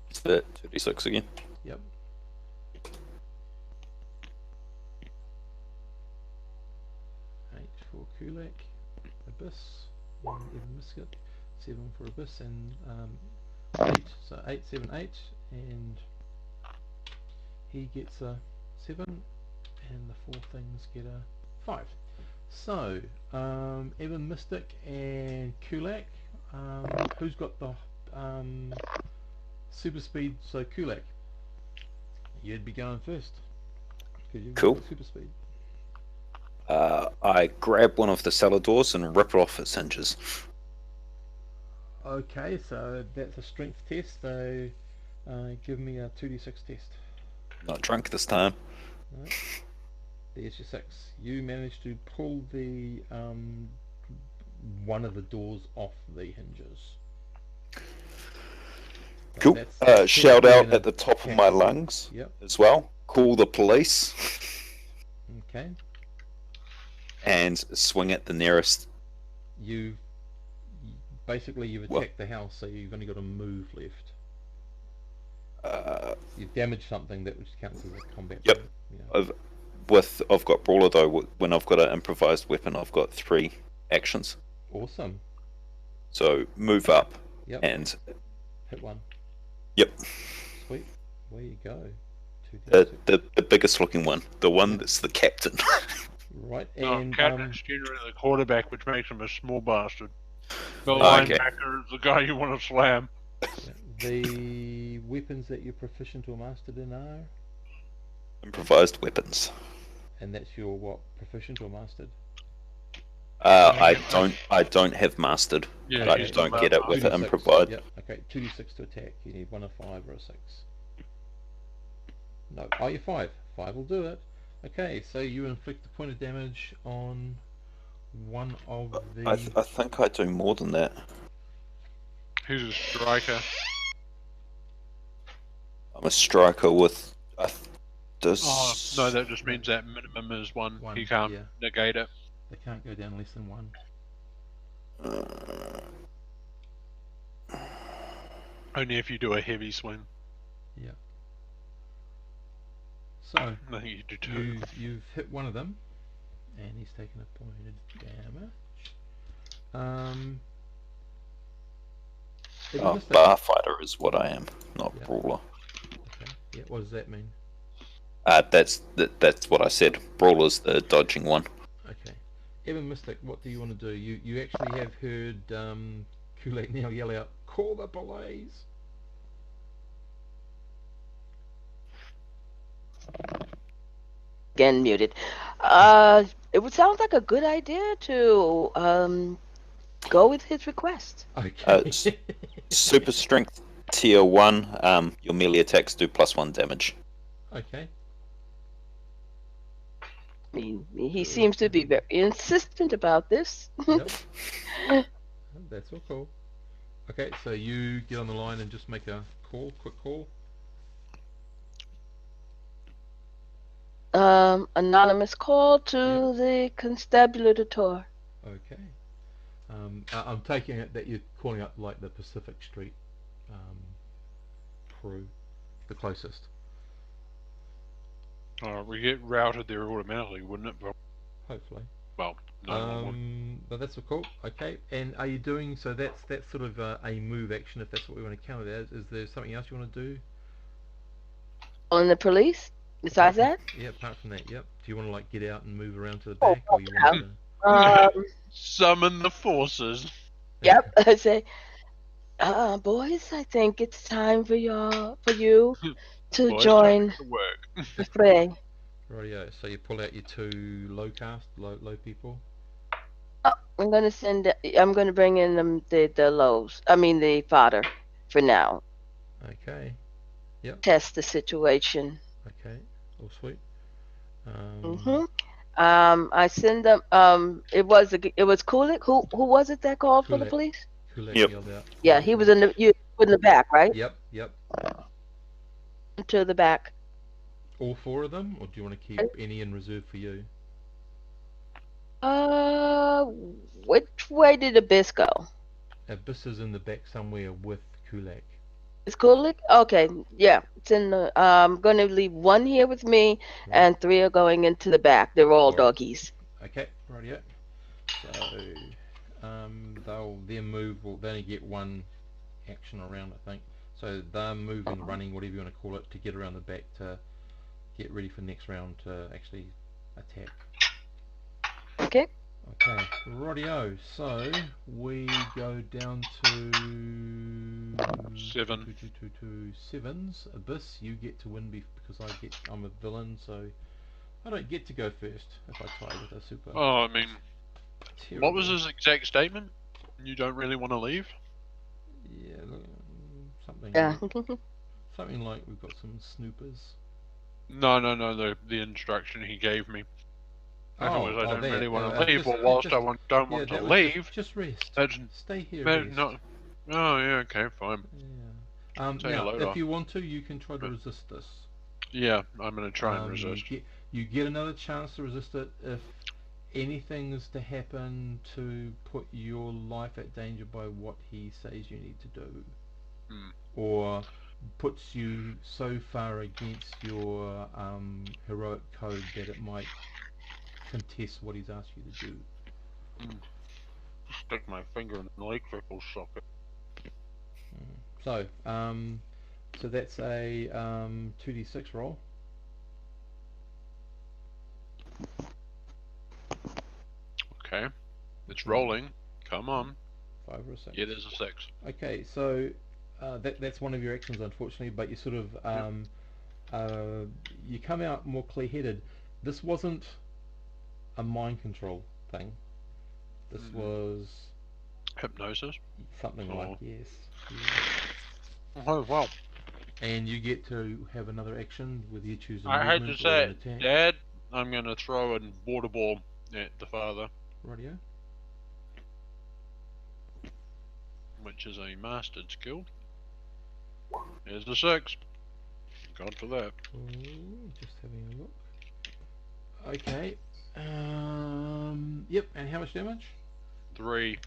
Speaker 4: It's the 36 again.
Speaker 1: Yep. Eight for Kulak, Abyss, 1 Evan Misket, 7 for Abyss, and 8. So 8, 7, 8, and he gets a 7, and the 4 things get a 5. So, Evan Mystic and Kulak, who's got the super speed? So Kulak, you'd be going first because you've
Speaker 4: Cool.
Speaker 1: got super speed.
Speaker 4: I grab one of the cellar doors and rip it off its hinges.
Speaker 1: Okay, so that's a strength test. So give me a 2d6 test.
Speaker 4: Not drunk this time.
Speaker 1: No. There's your 6. You managed to pull the one of the doors off the hinges. So
Speaker 4: Cool.
Speaker 1: that's
Speaker 4: Shout
Speaker 1: technically
Speaker 4: out
Speaker 1: an
Speaker 4: at the top of
Speaker 1: attack
Speaker 4: my
Speaker 1: roll.
Speaker 4: lungs
Speaker 1: Yep.
Speaker 4: as well. Call the police
Speaker 1: Okay.
Speaker 4: and swing at the nearest.
Speaker 1: Basically you've
Speaker 4: Well-
Speaker 1: attacked the house, so you've only got a move left.
Speaker 4: Uh,
Speaker 1: You've damaged something that which counts as a combat.
Speaker 4: Yep.
Speaker 1: Move. Yeah.
Speaker 4: I've got brawler though. When I've got an improvised weapon, I've got 3 actions.
Speaker 1: Awesome.
Speaker 4: So move up
Speaker 1: Yep.
Speaker 4: and
Speaker 1: Hit one.
Speaker 4: yep,
Speaker 1: Sweet. Where you go. 2d6.
Speaker 4: the biggest looking one, the one
Speaker 1: Yep.
Speaker 4: that's the captain.
Speaker 1: Right,
Speaker 2: No,
Speaker 1: and
Speaker 2: captain's generally the quarterback, which makes him a small bastard. The
Speaker 4: Okay.
Speaker 2: linebacker is the guy you want to slam.
Speaker 1: yeah, the weapons that you're proficient or mastered in are,
Speaker 4: Improvised weapons.
Speaker 1: and that's your what? Proficient or mastered?
Speaker 4: I don't have mastered.
Speaker 2: Yeah,
Speaker 4: but I
Speaker 2: he's
Speaker 4: just don't
Speaker 2: not
Speaker 4: get it with the
Speaker 1: 2d6.
Speaker 4: improvised.
Speaker 1: Yep. Okay, 2d6 to attack. You need 1 or 5 or a 6. No. Oh, you're 5. 5 will do it. Okay, so you inflict a point of damage on one of the.
Speaker 4: I think I do more than that.
Speaker 2: He's a striker.
Speaker 4: I'm a striker with this.
Speaker 2: Oh, no, that just means that minimum is 1.
Speaker 1: One,
Speaker 2: He can't
Speaker 1: yeah.
Speaker 2: negate it.
Speaker 1: They can't go down less than 1.
Speaker 2: Only if you do a heavy swing.
Speaker 1: So
Speaker 2: I think you do two.
Speaker 1: you've hit one of them, and he's taken a point of damage. If you missed it.
Speaker 4: Bar fighter is what I am, not
Speaker 1: Yeah.
Speaker 4: brawler.
Speaker 1: Okay. Yeah. What does that mean?
Speaker 4: That's what I said. Brawler's the dodging one.
Speaker 1: Okay. Evan Mystic, what do you want to do? You actually have heard Kool-Aid now yell out, "Call the police!"
Speaker 5: Again, muted. It would sound like a good idea to go with his request.
Speaker 1: Okay.
Speaker 4: Super strength tier 1. Your melee attacks do +1 damage.
Speaker 1: Okay.
Speaker 5: I mean, he seems to be very insistent about this.
Speaker 1: Yep. That's all cool. Okay, so you get on the line and just make a call, quick call.
Speaker 5: Anonymous call to the constabulator.
Speaker 1: Okay. I'm taking it that you're calling up like the Pacific Street crew, the closest.
Speaker 2: We get routed there automatically, wouldn't it?
Speaker 1: Hopefully.
Speaker 2: Well, no one would.
Speaker 1: But that's all cool. Okay, and are you doing so? That's sort of a move action, if that's what we want to count it as. Is there something else you want to do?
Speaker 5: On the police? Besides that?
Speaker 1: Yeah, apart from that, yep. Do you want to like get out and move around to the
Speaker 5: Oh,
Speaker 1: back, or you want
Speaker 2: Summon the forces.
Speaker 5: Yep. I say, boys, I think it's time for you to
Speaker 2: Boys,
Speaker 5: join
Speaker 2: back to work.
Speaker 5: the fray.
Speaker 1: Rightio. So you pull out your two low people.
Speaker 5: I'm gonna bring in the lows. I mean the fodder for now.
Speaker 1: Okay.
Speaker 5: Test the situation.
Speaker 1: Okay. All sweet.
Speaker 5: I send them. It was Kulik. Who was it that called for the
Speaker 1: Kulik.
Speaker 5: police?
Speaker 1: Kulik
Speaker 4: Yep.
Speaker 1: yelled out.
Speaker 5: Yeah, he was in the back, right?
Speaker 1: Yep.
Speaker 5: To the back.
Speaker 1: All four of them, or do you want to keep any in reserve for you?
Speaker 5: Which way did Abyss go?
Speaker 1: Abyss is in the back somewhere with Kulak.
Speaker 5: Is Kulik? Okay, yeah. It's in the. I'm gonna leave one here with me, and 3 are going into the back. They're all doggies.
Speaker 1: Okay, rightio. So their move will they only get one action around, I think. So they're moving, running, whatever you want to call it, to get around the back to get ready for next round to actually attack.
Speaker 5: Okay.
Speaker 1: Okay, rightio. So we go down to
Speaker 2: 7.
Speaker 1: two sevens. Abyss, you get to win because I'm a villain, so I don't get to go first if I tie with a super.
Speaker 2: Oh, I mean,
Speaker 1: Terrible.
Speaker 2: what was his exact statement? You don't really want to leave?
Speaker 1: Yeah, something.
Speaker 5: Yeah.
Speaker 1: Something like we've got some snoopers.
Speaker 2: No. The instruction he gave me. I don't really want to leave. Well, whilst I don't want to leave,
Speaker 1: just rest. Stay here.
Speaker 2: Rest.
Speaker 1: Rest.
Speaker 2: No. Oh yeah, okay, fine.
Speaker 1: Yeah.
Speaker 2: Say
Speaker 1: now,
Speaker 2: hello
Speaker 1: if you want to, you can try to resist this.
Speaker 2: Yeah, I'm gonna try and resist.
Speaker 1: You get another chance to resist it if anything's to happen to put your life at danger by what he says you need to do, or puts you so far against your heroic code that it might contest what he's asked you to do.
Speaker 2: Stick my finger in the electrical socket.
Speaker 1: So that's a 2d6 roll.
Speaker 2: Okay, it's rolling. Come on.
Speaker 1: 5 or a 6.
Speaker 2: Yeah, there's a 6.
Speaker 1: Okay, so that's one of your actions, unfortunately, but you sort of you come out more clear-headed. This wasn't a mind control thing. This was
Speaker 2: hypnosis.
Speaker 1: Something like yes.
Speaker 2: Oh wow.
Speaker 1: And you get to have another action with you choose a
Speaker 2: I had
Speaker 1: movement
Speaker 2: to
Speaker 1: or
Speaker 2: say,
Speaker 1: an attack.
Speaker 2: Dad, I'm gonna throw a water ball at the father.
Speaker 1: Rightio.
Speaker 2: Which is a mastered skill. Here's the 6. God for that.
Speaker 1: Ooh, just having a look. Okay. Yep. And how much damage?
Speaker 2: 3.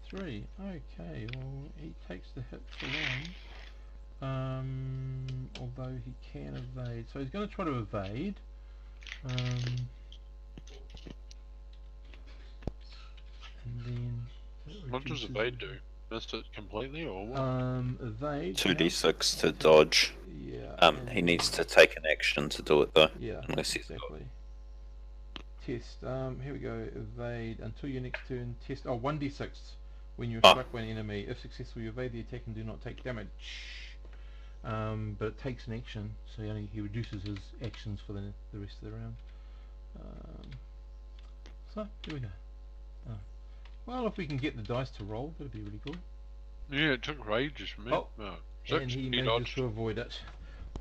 Speaker 1: 3. Okay. Well, he takes the hit for 1. Although he can evade, so he's going to try to evade. And then that
Speaker 2: What does
Speaker 1: reduces
Speaker 2: evade do? Missed it completely or what?
Speaker 1: Evade.
Speaker 4: 2d6 to dodge.
Speaker 1: Yeah.
Speaker 4: He needs to take an action to do it though.
Speaker 1: Yeah.
Speaker 4: Unless he's
Speaker 1: Exactly. Test. Here we go. Evade until your next turn. Test. 1d6. When you're struck by an enemy, if successful, you evade the attack and do not take damage. But it takes an action, so he reduces his actions for the rest of the round. So here we go. Well, if we can get the dice to roll, that'd be really cool.
Speaker 2: Yeah, it took ages for me.
Speaker 1: Oh,
Speaker 2: Six,
Speaker 1: and he
Speaker 2: he
Speaker 1: manages
Speaker 2: dodged.
Speaker 1: to avoid it.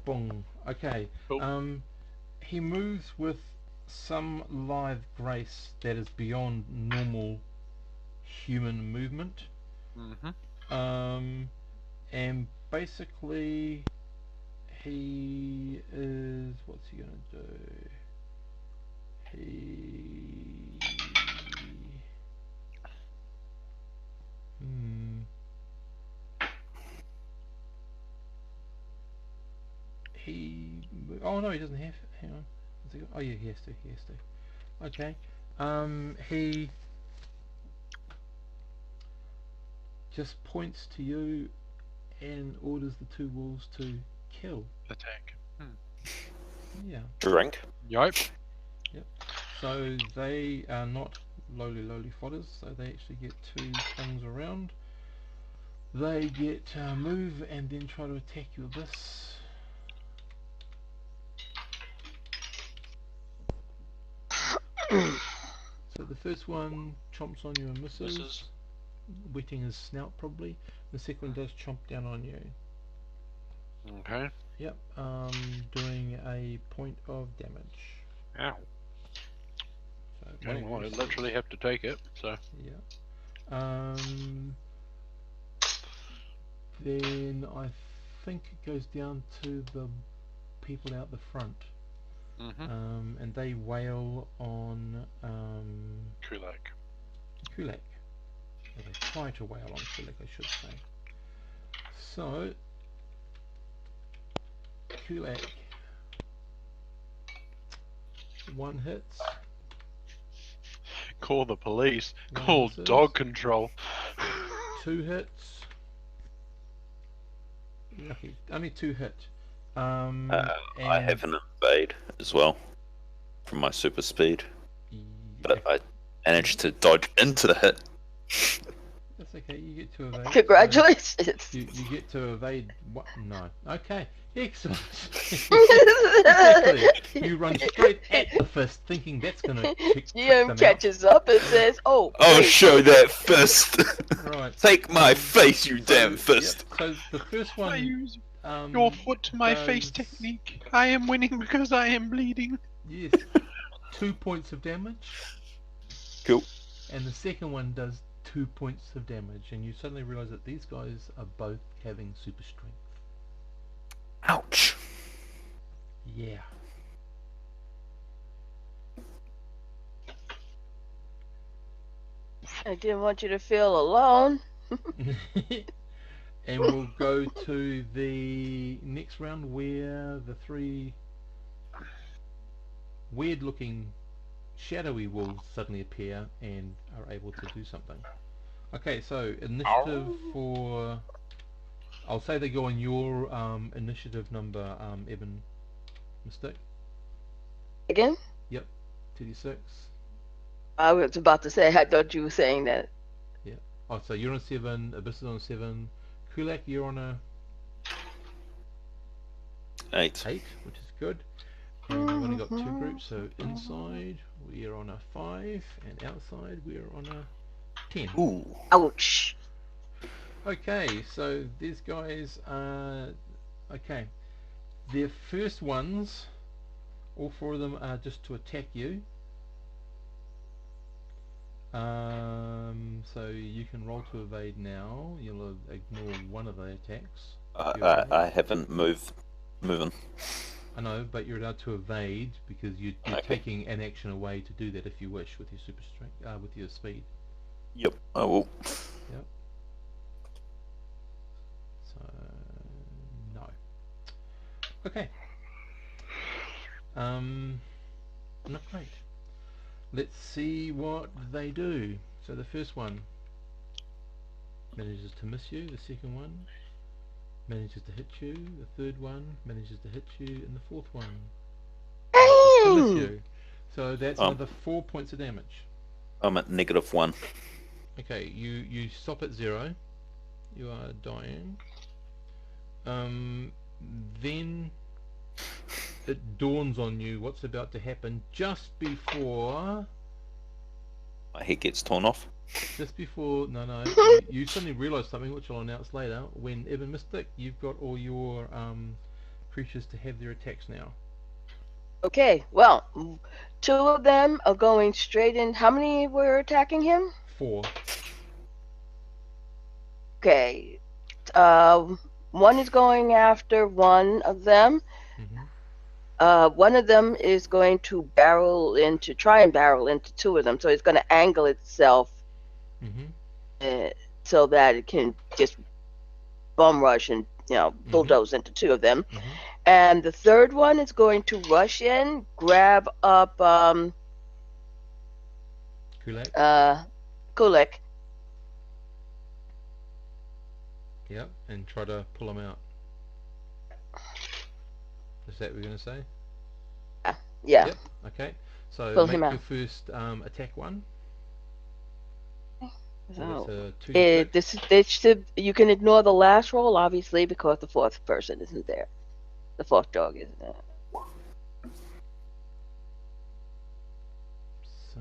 Speaker 1: Bong. Okay.
Speaker 2: Cool.
Speaker 1: He moves with some live grace that is beyond normal human movement.
Speaker 2: Mm-hmm.
Speaker 1: And basically he is, what's he gonna do? Oh no, he doesn't have, hang on. Oh yeah, he has to. Okay. He just points to you and orders the two wolves to kill.
Speaker 2: Attack.
Speaker 1: Yeah.
Speaker 4: drink.
Speaker 2: Yep.
Speaker 1: So they are not lowly fodders, so they actually get 2 things around. They get move and then try to attack you with this. So the first one chomps on you and misses, wetting his snout probably. The second one does chomp down on you.
Speaker 2: Okay.
Speaker 1: Yep, doing a point of damage.
Speaker 2: Ow.
Speaker 1: So
Speaker 2: Okay, well, I literally have to take it, so.
Speaker 1: Yeah. Then I think it goes down to the people out the front.
Speaker 2: Mm-hmm.
Speaker 1: And they wail on
Speaker 2: Kulak.
Speaker 1: Kulak. Or they try to wail on Kulak, I should say. So, Kulak. 1 hits.
Speaker 2: Call the police.
Speaker 1: One
Speaker 2: Call
Speaker 1: misses.
Speaker 2: dog control.
Speaker 1: 2 hits. Okay, only 2 hit.
Speaker 4: I have an evade as well from my super speed, but I managed to dodge into the hit.
Speaker 1: That's okay, you get to evade.
Speaker 5: Congratulations.
Speaker 1: So you get to evade what? No. Okay, excellent. Exactly. You run straight at the fist thinking that's going to trick them
Speaker 5: catches up and says, "Oh,
Speaker 4: I'll
Speaker 5: wait."
Speaker 4: show that fist.
Speaker 1: Right.
Speaker 4: Take my face, you damn fist.
Speaker 1: Yep, so the first one...
Speaker 2: I use your foot to my face technique. I am winning because I am bleeding.
Speaker 1: Yes. 2 points of damage.
Speaker 4: Cool.
Speaker 1: And the second one does 2 points of damage, and you suddenly realise that these guys are both having super strength.
Speaker 4: Ouch.
Speaker 1: Yeah.
Speaker 5: I didn't want you to feel alone.
Speaker 1: And we'll go to the next round where the 3 weird looking shadowy wolves suddenly appear and are able to do something. Okay, so initiative for... I'll say they go on your initiative number, Evan. Mistake?
Speaker 5: Again?
Speaker 1: Yep, 2d6.
Speaker 5: I was about to say, I thought you were saying that.
Speaker 1: Yeah. Oh, so you're on 7, Abyss is on 7, Kulak, you're on a
Speaker 4: 8.
Speaker 1: 8, which is good. And we've only got 2 groups, so inside we're on a 5, and outside we're on a 10.
Speaker 4: Ooh.
Speaker 5: Ouch.
Speaker 1: Okay, so these guys are... Okay. Their first ones, all 4 of them are just to attack you. So you can roll to evade now. You'll ignore one of the attacks.
Speaker 4: I haven't moving.
Speaker 1: I know, but you're allowed to evade because you're
Speaker 4: Okay.
Speaker 1: taking an action away to do that if you wish with your super strength, with your speed.
Speaker 4: Yep, I will.
Speaker 1: Yep. So Okay. Not great. Let's see what they do. So the first one manages to miss you. The second one manages to hit you. The third one manages to hit you, and the fourth one manages to miss
Speaker 5: Dang!
Speaker 1: you. So that's
Speaker 4: Um,
Speaker 1: another 4 points of damage.
Speaker 4: I'm at -1.
Speaker 1: Okay, you stop at 0. You are dying. Then it dawns on you what's about to happen just before
Speaker 4: My head gets torn off.
Speaker 1: no, you suddenly realise something which I'll announce later. When Evan Mystic, you've got all your creatures to have their attacks now.
Speaker 5: Okay, well, two of them are going straight in. How many were attacking him?
Speaker 1: 4.
Speaker 5: Okay, one is going after one of them. One of them is going to try and barrel into two of them. So it's going to angle itself so that it can just bum rush and bulldoze into two of them. And the third one is going to rush in, grab up Kulek.
Speaker 1: Yep, and try to pull him out. Is that what we're going to say?
Speaker 5: Yeah.
Speaker 1: Yep. Okay. So
Speaker 5: Pull
Speaker 1: make
Speaker 5: him
Speaker 1: your
Speaker 5: out.
Speaker 1: first attack one. So
Speaker 5: So
Speaker 1: that's a 2d6.
Speaker 5: you can ignore the last roll, obviously, because the fourth person isn't there. The fourth dog isn't there.
Speaker 1: So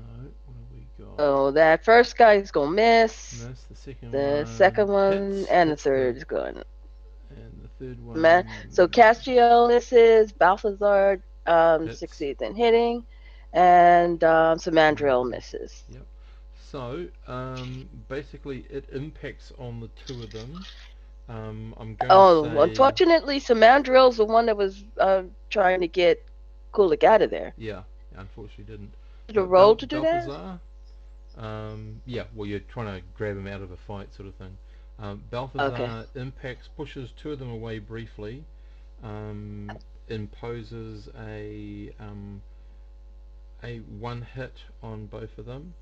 Speaker 1: what have we got?
Speaker 5: So that first guy is gonna miss.
Speaker 1: Miss. The second
Speaker 5: The
Speaker 1: one.
Speaker 5: second one
Speaker 1: hits,
Speaker 5: and the
Speaker 1: hits
Speaker 5: third is going.
Speaker 1: And the third one.
Speaker 5: Man. So Castiel misses. Balthazar
Speaker 1: hits.
Speaker 5: succeeds in hitting, and Samandril misses.
Speaker 1: Yep. So basically, it impacts on the two of them. I'm going to say.
Speaker 5: Unfortunately, Samandril's the one that was trying to get Kulik out of there.
Speaker 1: Yeah, unfortunately didn't.
Speaker 5: Did a roll to do
Speaker 1: Balthazar, yeah, well, you're trying to grab him out of a fight, sort of thing. Balthazar impacts, pushes two of them away briefly, imposes a one hit on both of them.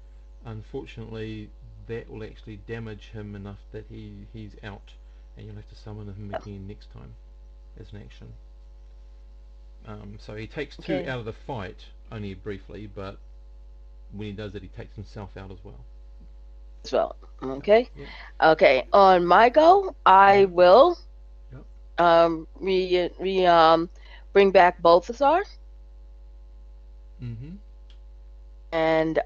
Speaker 1: Unfortunately, that will actually damage him enough that he's out, and you'll have to summon him again next time as an action. So he takes two out of the fight only briefly, but when he does it, he takes himself out as well.
Speaker 5: Okay.
Speaker 1: Yep.
Speaker 5: Okay. On my go, I will
Speaker 1: Yep.
Speaker 5: bring back Balthazar. And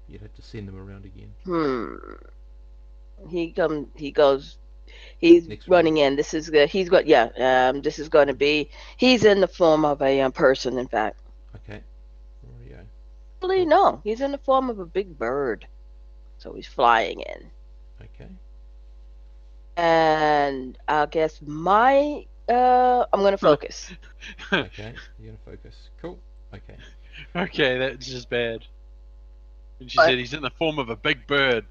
Speaker 1: you'd have to send them around again.
Speaker 5: He goes. He's
Speaker 1: Next
Speaker 5: running in. This is he's got this is going to be. He's in the form of a person, in fact.
Speaker 1: Okay. Rightio.
Speaker 5: Actually, no, he's in the form of a big bird. So he's flying in.
Speaker 1: Okay.
Speaker 5: And I guess I'm gonna focus.
Speaker 1: Okay, you're gonna focus. Cool. Okay.
Speaker 2: Okay, that's just bad. And she said he's in the form of a big bird,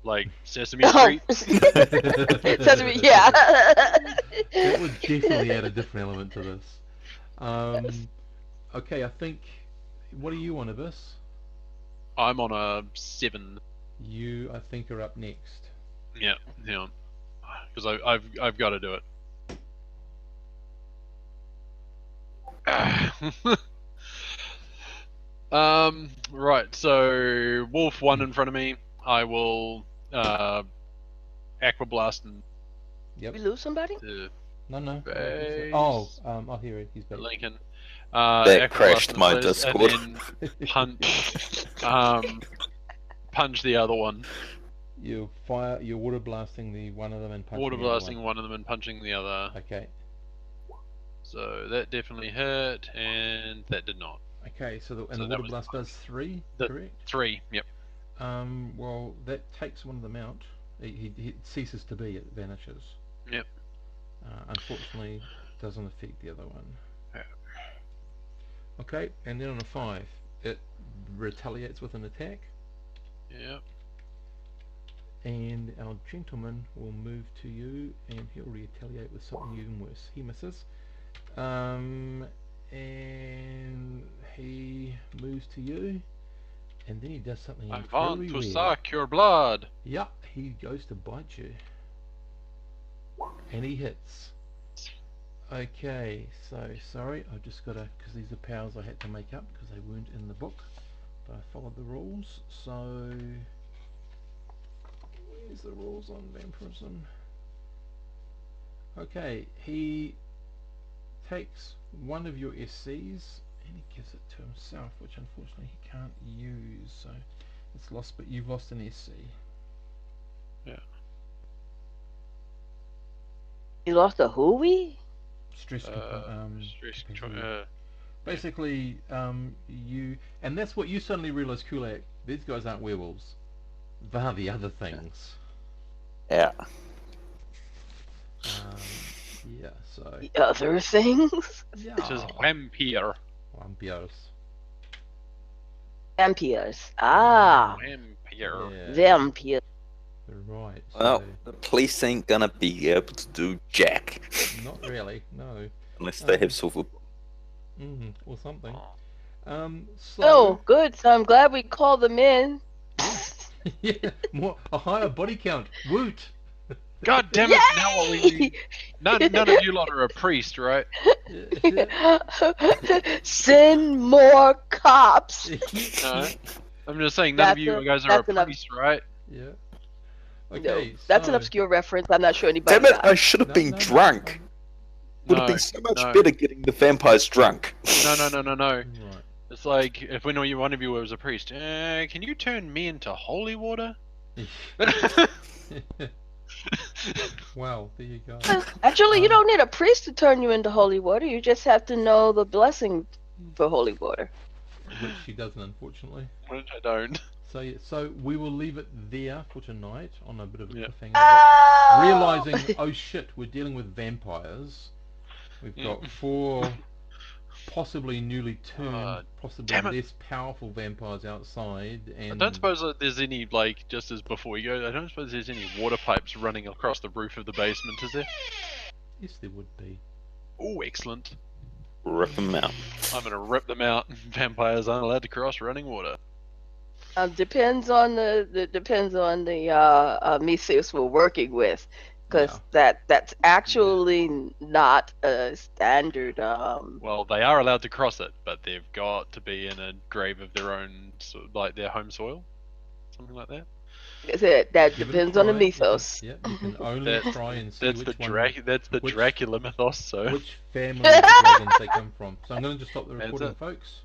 Speaker 2: like Sesame Street.
Speaker 5: Sesame, yeah.
Speaker 1: That would definitely add a different element to this. Okay, I think. What are you on, Abyss?
Speaker 2: I'm on a 7.
Speaker 1: You, I think, are up next.
Speaker 2: Yeah, because I've got to do it. Right. So Wolf 1 in front of me. I will Aqua Blast and.
Speaker 1: Yep.
Speaker 5: We lose somebody?
Speaker 1: No.
Speaker 2: Base.
Speaker 1: Oh, here he's back.
Speaker 2: Lincoln.
Speaker 4: That crashed my Discord.
Speaker 2: And then punch the other one.
Speaker 1: You're water blasting the one of them and punching
Speaker 2: Water
Speaker 1: the other
Speaker 2: blasting one of them and punching the other.
Speaker 1: Okay.
Speaker 2: So that definitely hit, and that did not.
Speaker 1: Okay, so the water blast does 3, correct?
Speaker 2: 3, yep.
Speaker 1: Well, that takes one of them out. He ceases to be, it vanishes.
Speaker 2: Yep.
Speaker 1: Unfortunately, doesn't affect the other one.
Speaker 2: Yeah.
Speaker 1: Okay, and then on a 5, it retaliates with an attack.
Speaker 2: Yep.
Speaker 1: And our gentleman will move to you, and he'll retaliate with something even worse. He misses. And he moves to you, and then he does something
Speaker 2: I
Speaker 1: incredibly
Speaker 2: want to
Speaker 1: weird.
Speaker 2: suck your blood.
Speaker 1: Yeah, he goes to bite you. And he hits. Okay, so sorry, I've just got to, because these are powers I had to make up because they weren't in the book, but I followed the rules. So where's the rules on vampirism? Okay, he takes one of your SCs and he gives it to himself, which unfortunately he can't use, so it's lost, but you've lost an SC.
Speaker 2: Yeah.
Speaker 5: You lost a hooey?
Speaker 1: Stress
Speaker 2: Stress
Speaker 1: capacity. Basically, you, and that's what you suddenly realise, Kulak, these guys aren't werewolves. They're the other things.
Speaker 4: Yeah.
Speaker 1: Yeah, so...
Speaker 5: The other things?
Speaker 1: Yeah.
Speaker 2: Which is vampire.
Speaker 1: Vampires.
Speaker 5: Vampires. Ah,
Speaker 2: Vampire.
Speaker 1: Yeah.
Speaker 5: vampires.
Speaker 1: Right,
Speaker 4: Well,
Speaker 1: so...
Speaker 4: the police ain't gonna be able to do jack
Speaker 1: Not really, no.
Speaker 4: unless they have silver.
Speaker 1: Or something. So...
Speaker 5: Oh, good. So I'm glad we called them in.
Speaker 1: Yeah, more, a higher body count. Woot!
Speaker 2: God damn it! Now what we need? None of you lot are a priest, right?
Speaker 5: Send more cops.
Speaker 2: No. I'm just saying, none of you guys are a priest, right?
Speaker 1: Yeah.
Speaker 5: No,
Speaker 1: Okay,
Speaker 5: that's an
Speaker 1: so-
Speaker 5: obscure reference. I'm not sure anybody
Speaker 4: Damn it!
Speaker 5: got.
Speaker 4: I should have
Speaker 1: No,
Speaker 4: been
Speaker 1: no, no,
Speaker 4: drunk. Would have
Speaker 2: No,
Speaker 4: been so much
Speaker 2: no.
Speaker 4: better getting the vampires drunk.
Speaker 2: No.
Speaker 1: Right.
Speaker 2: It's like if we know one of you was a priest. Can you turn me into holy water?
Speaker 1: Well, there you go.
Speaker 5: Actually, you don't need a priest to turn you into holy water. You just have to know the blessing for holy water.
Speaker 1: Which she doesn't, unfortunately.
Speaker 2: Which I don't.
Speaker 1: So yeah, so we will leave it there for tonight on a bit of a
Speaker 2: Yeah.
Speaker 1: cliffhanger.
Speaker 5: Oh!
Speaker 1: Realizing, oh shit, we're dealing with vampires. We've got 4 possibly newly turned, possibly
Speaker 2: damn it.
Speaker 1: less powerful vampires outside,
Speaker 2: I
Speaker 1: and
Speaker 2: don't suppose that there's any, like, just as before we go, I don't suppose there's any water pipes running across the roof of the basement, is there?
Speaker 1: yes, there would be.
Speaker 2: Oh, excellent.
Speaker 4: Rip them out.
Speaker 2: I'm gonna rip them out. Vampires aren't allowed to cross running water.
Speaker 5: Depends on the Metheus we're working with, because that's actually not a standard.
Speaker 2: Well, they are allowed to cross it, but they've got to be in a grave of their own, like their home soil, something like that.
Speaker 5: That
Speaker 1: Give it a
Speaker 5: depends on the
Speaker 1: try.
Speaker 5: mythos.
Speaker 1: Yeah, you can only try and see
Speaker 2: That's
Speaker 1: which
Speaker 2: the
Speaker 1: one,
Speaker 2: that's the
Speaker 1: which-
Speaker 2: Dracula mythos. So
Speaker 1: which family of the dragons they come from. So I'm going to just stop the
Speaker 2: That's
Speaker 1: recording,
Speaker 2: it.
Speaker 1: folks.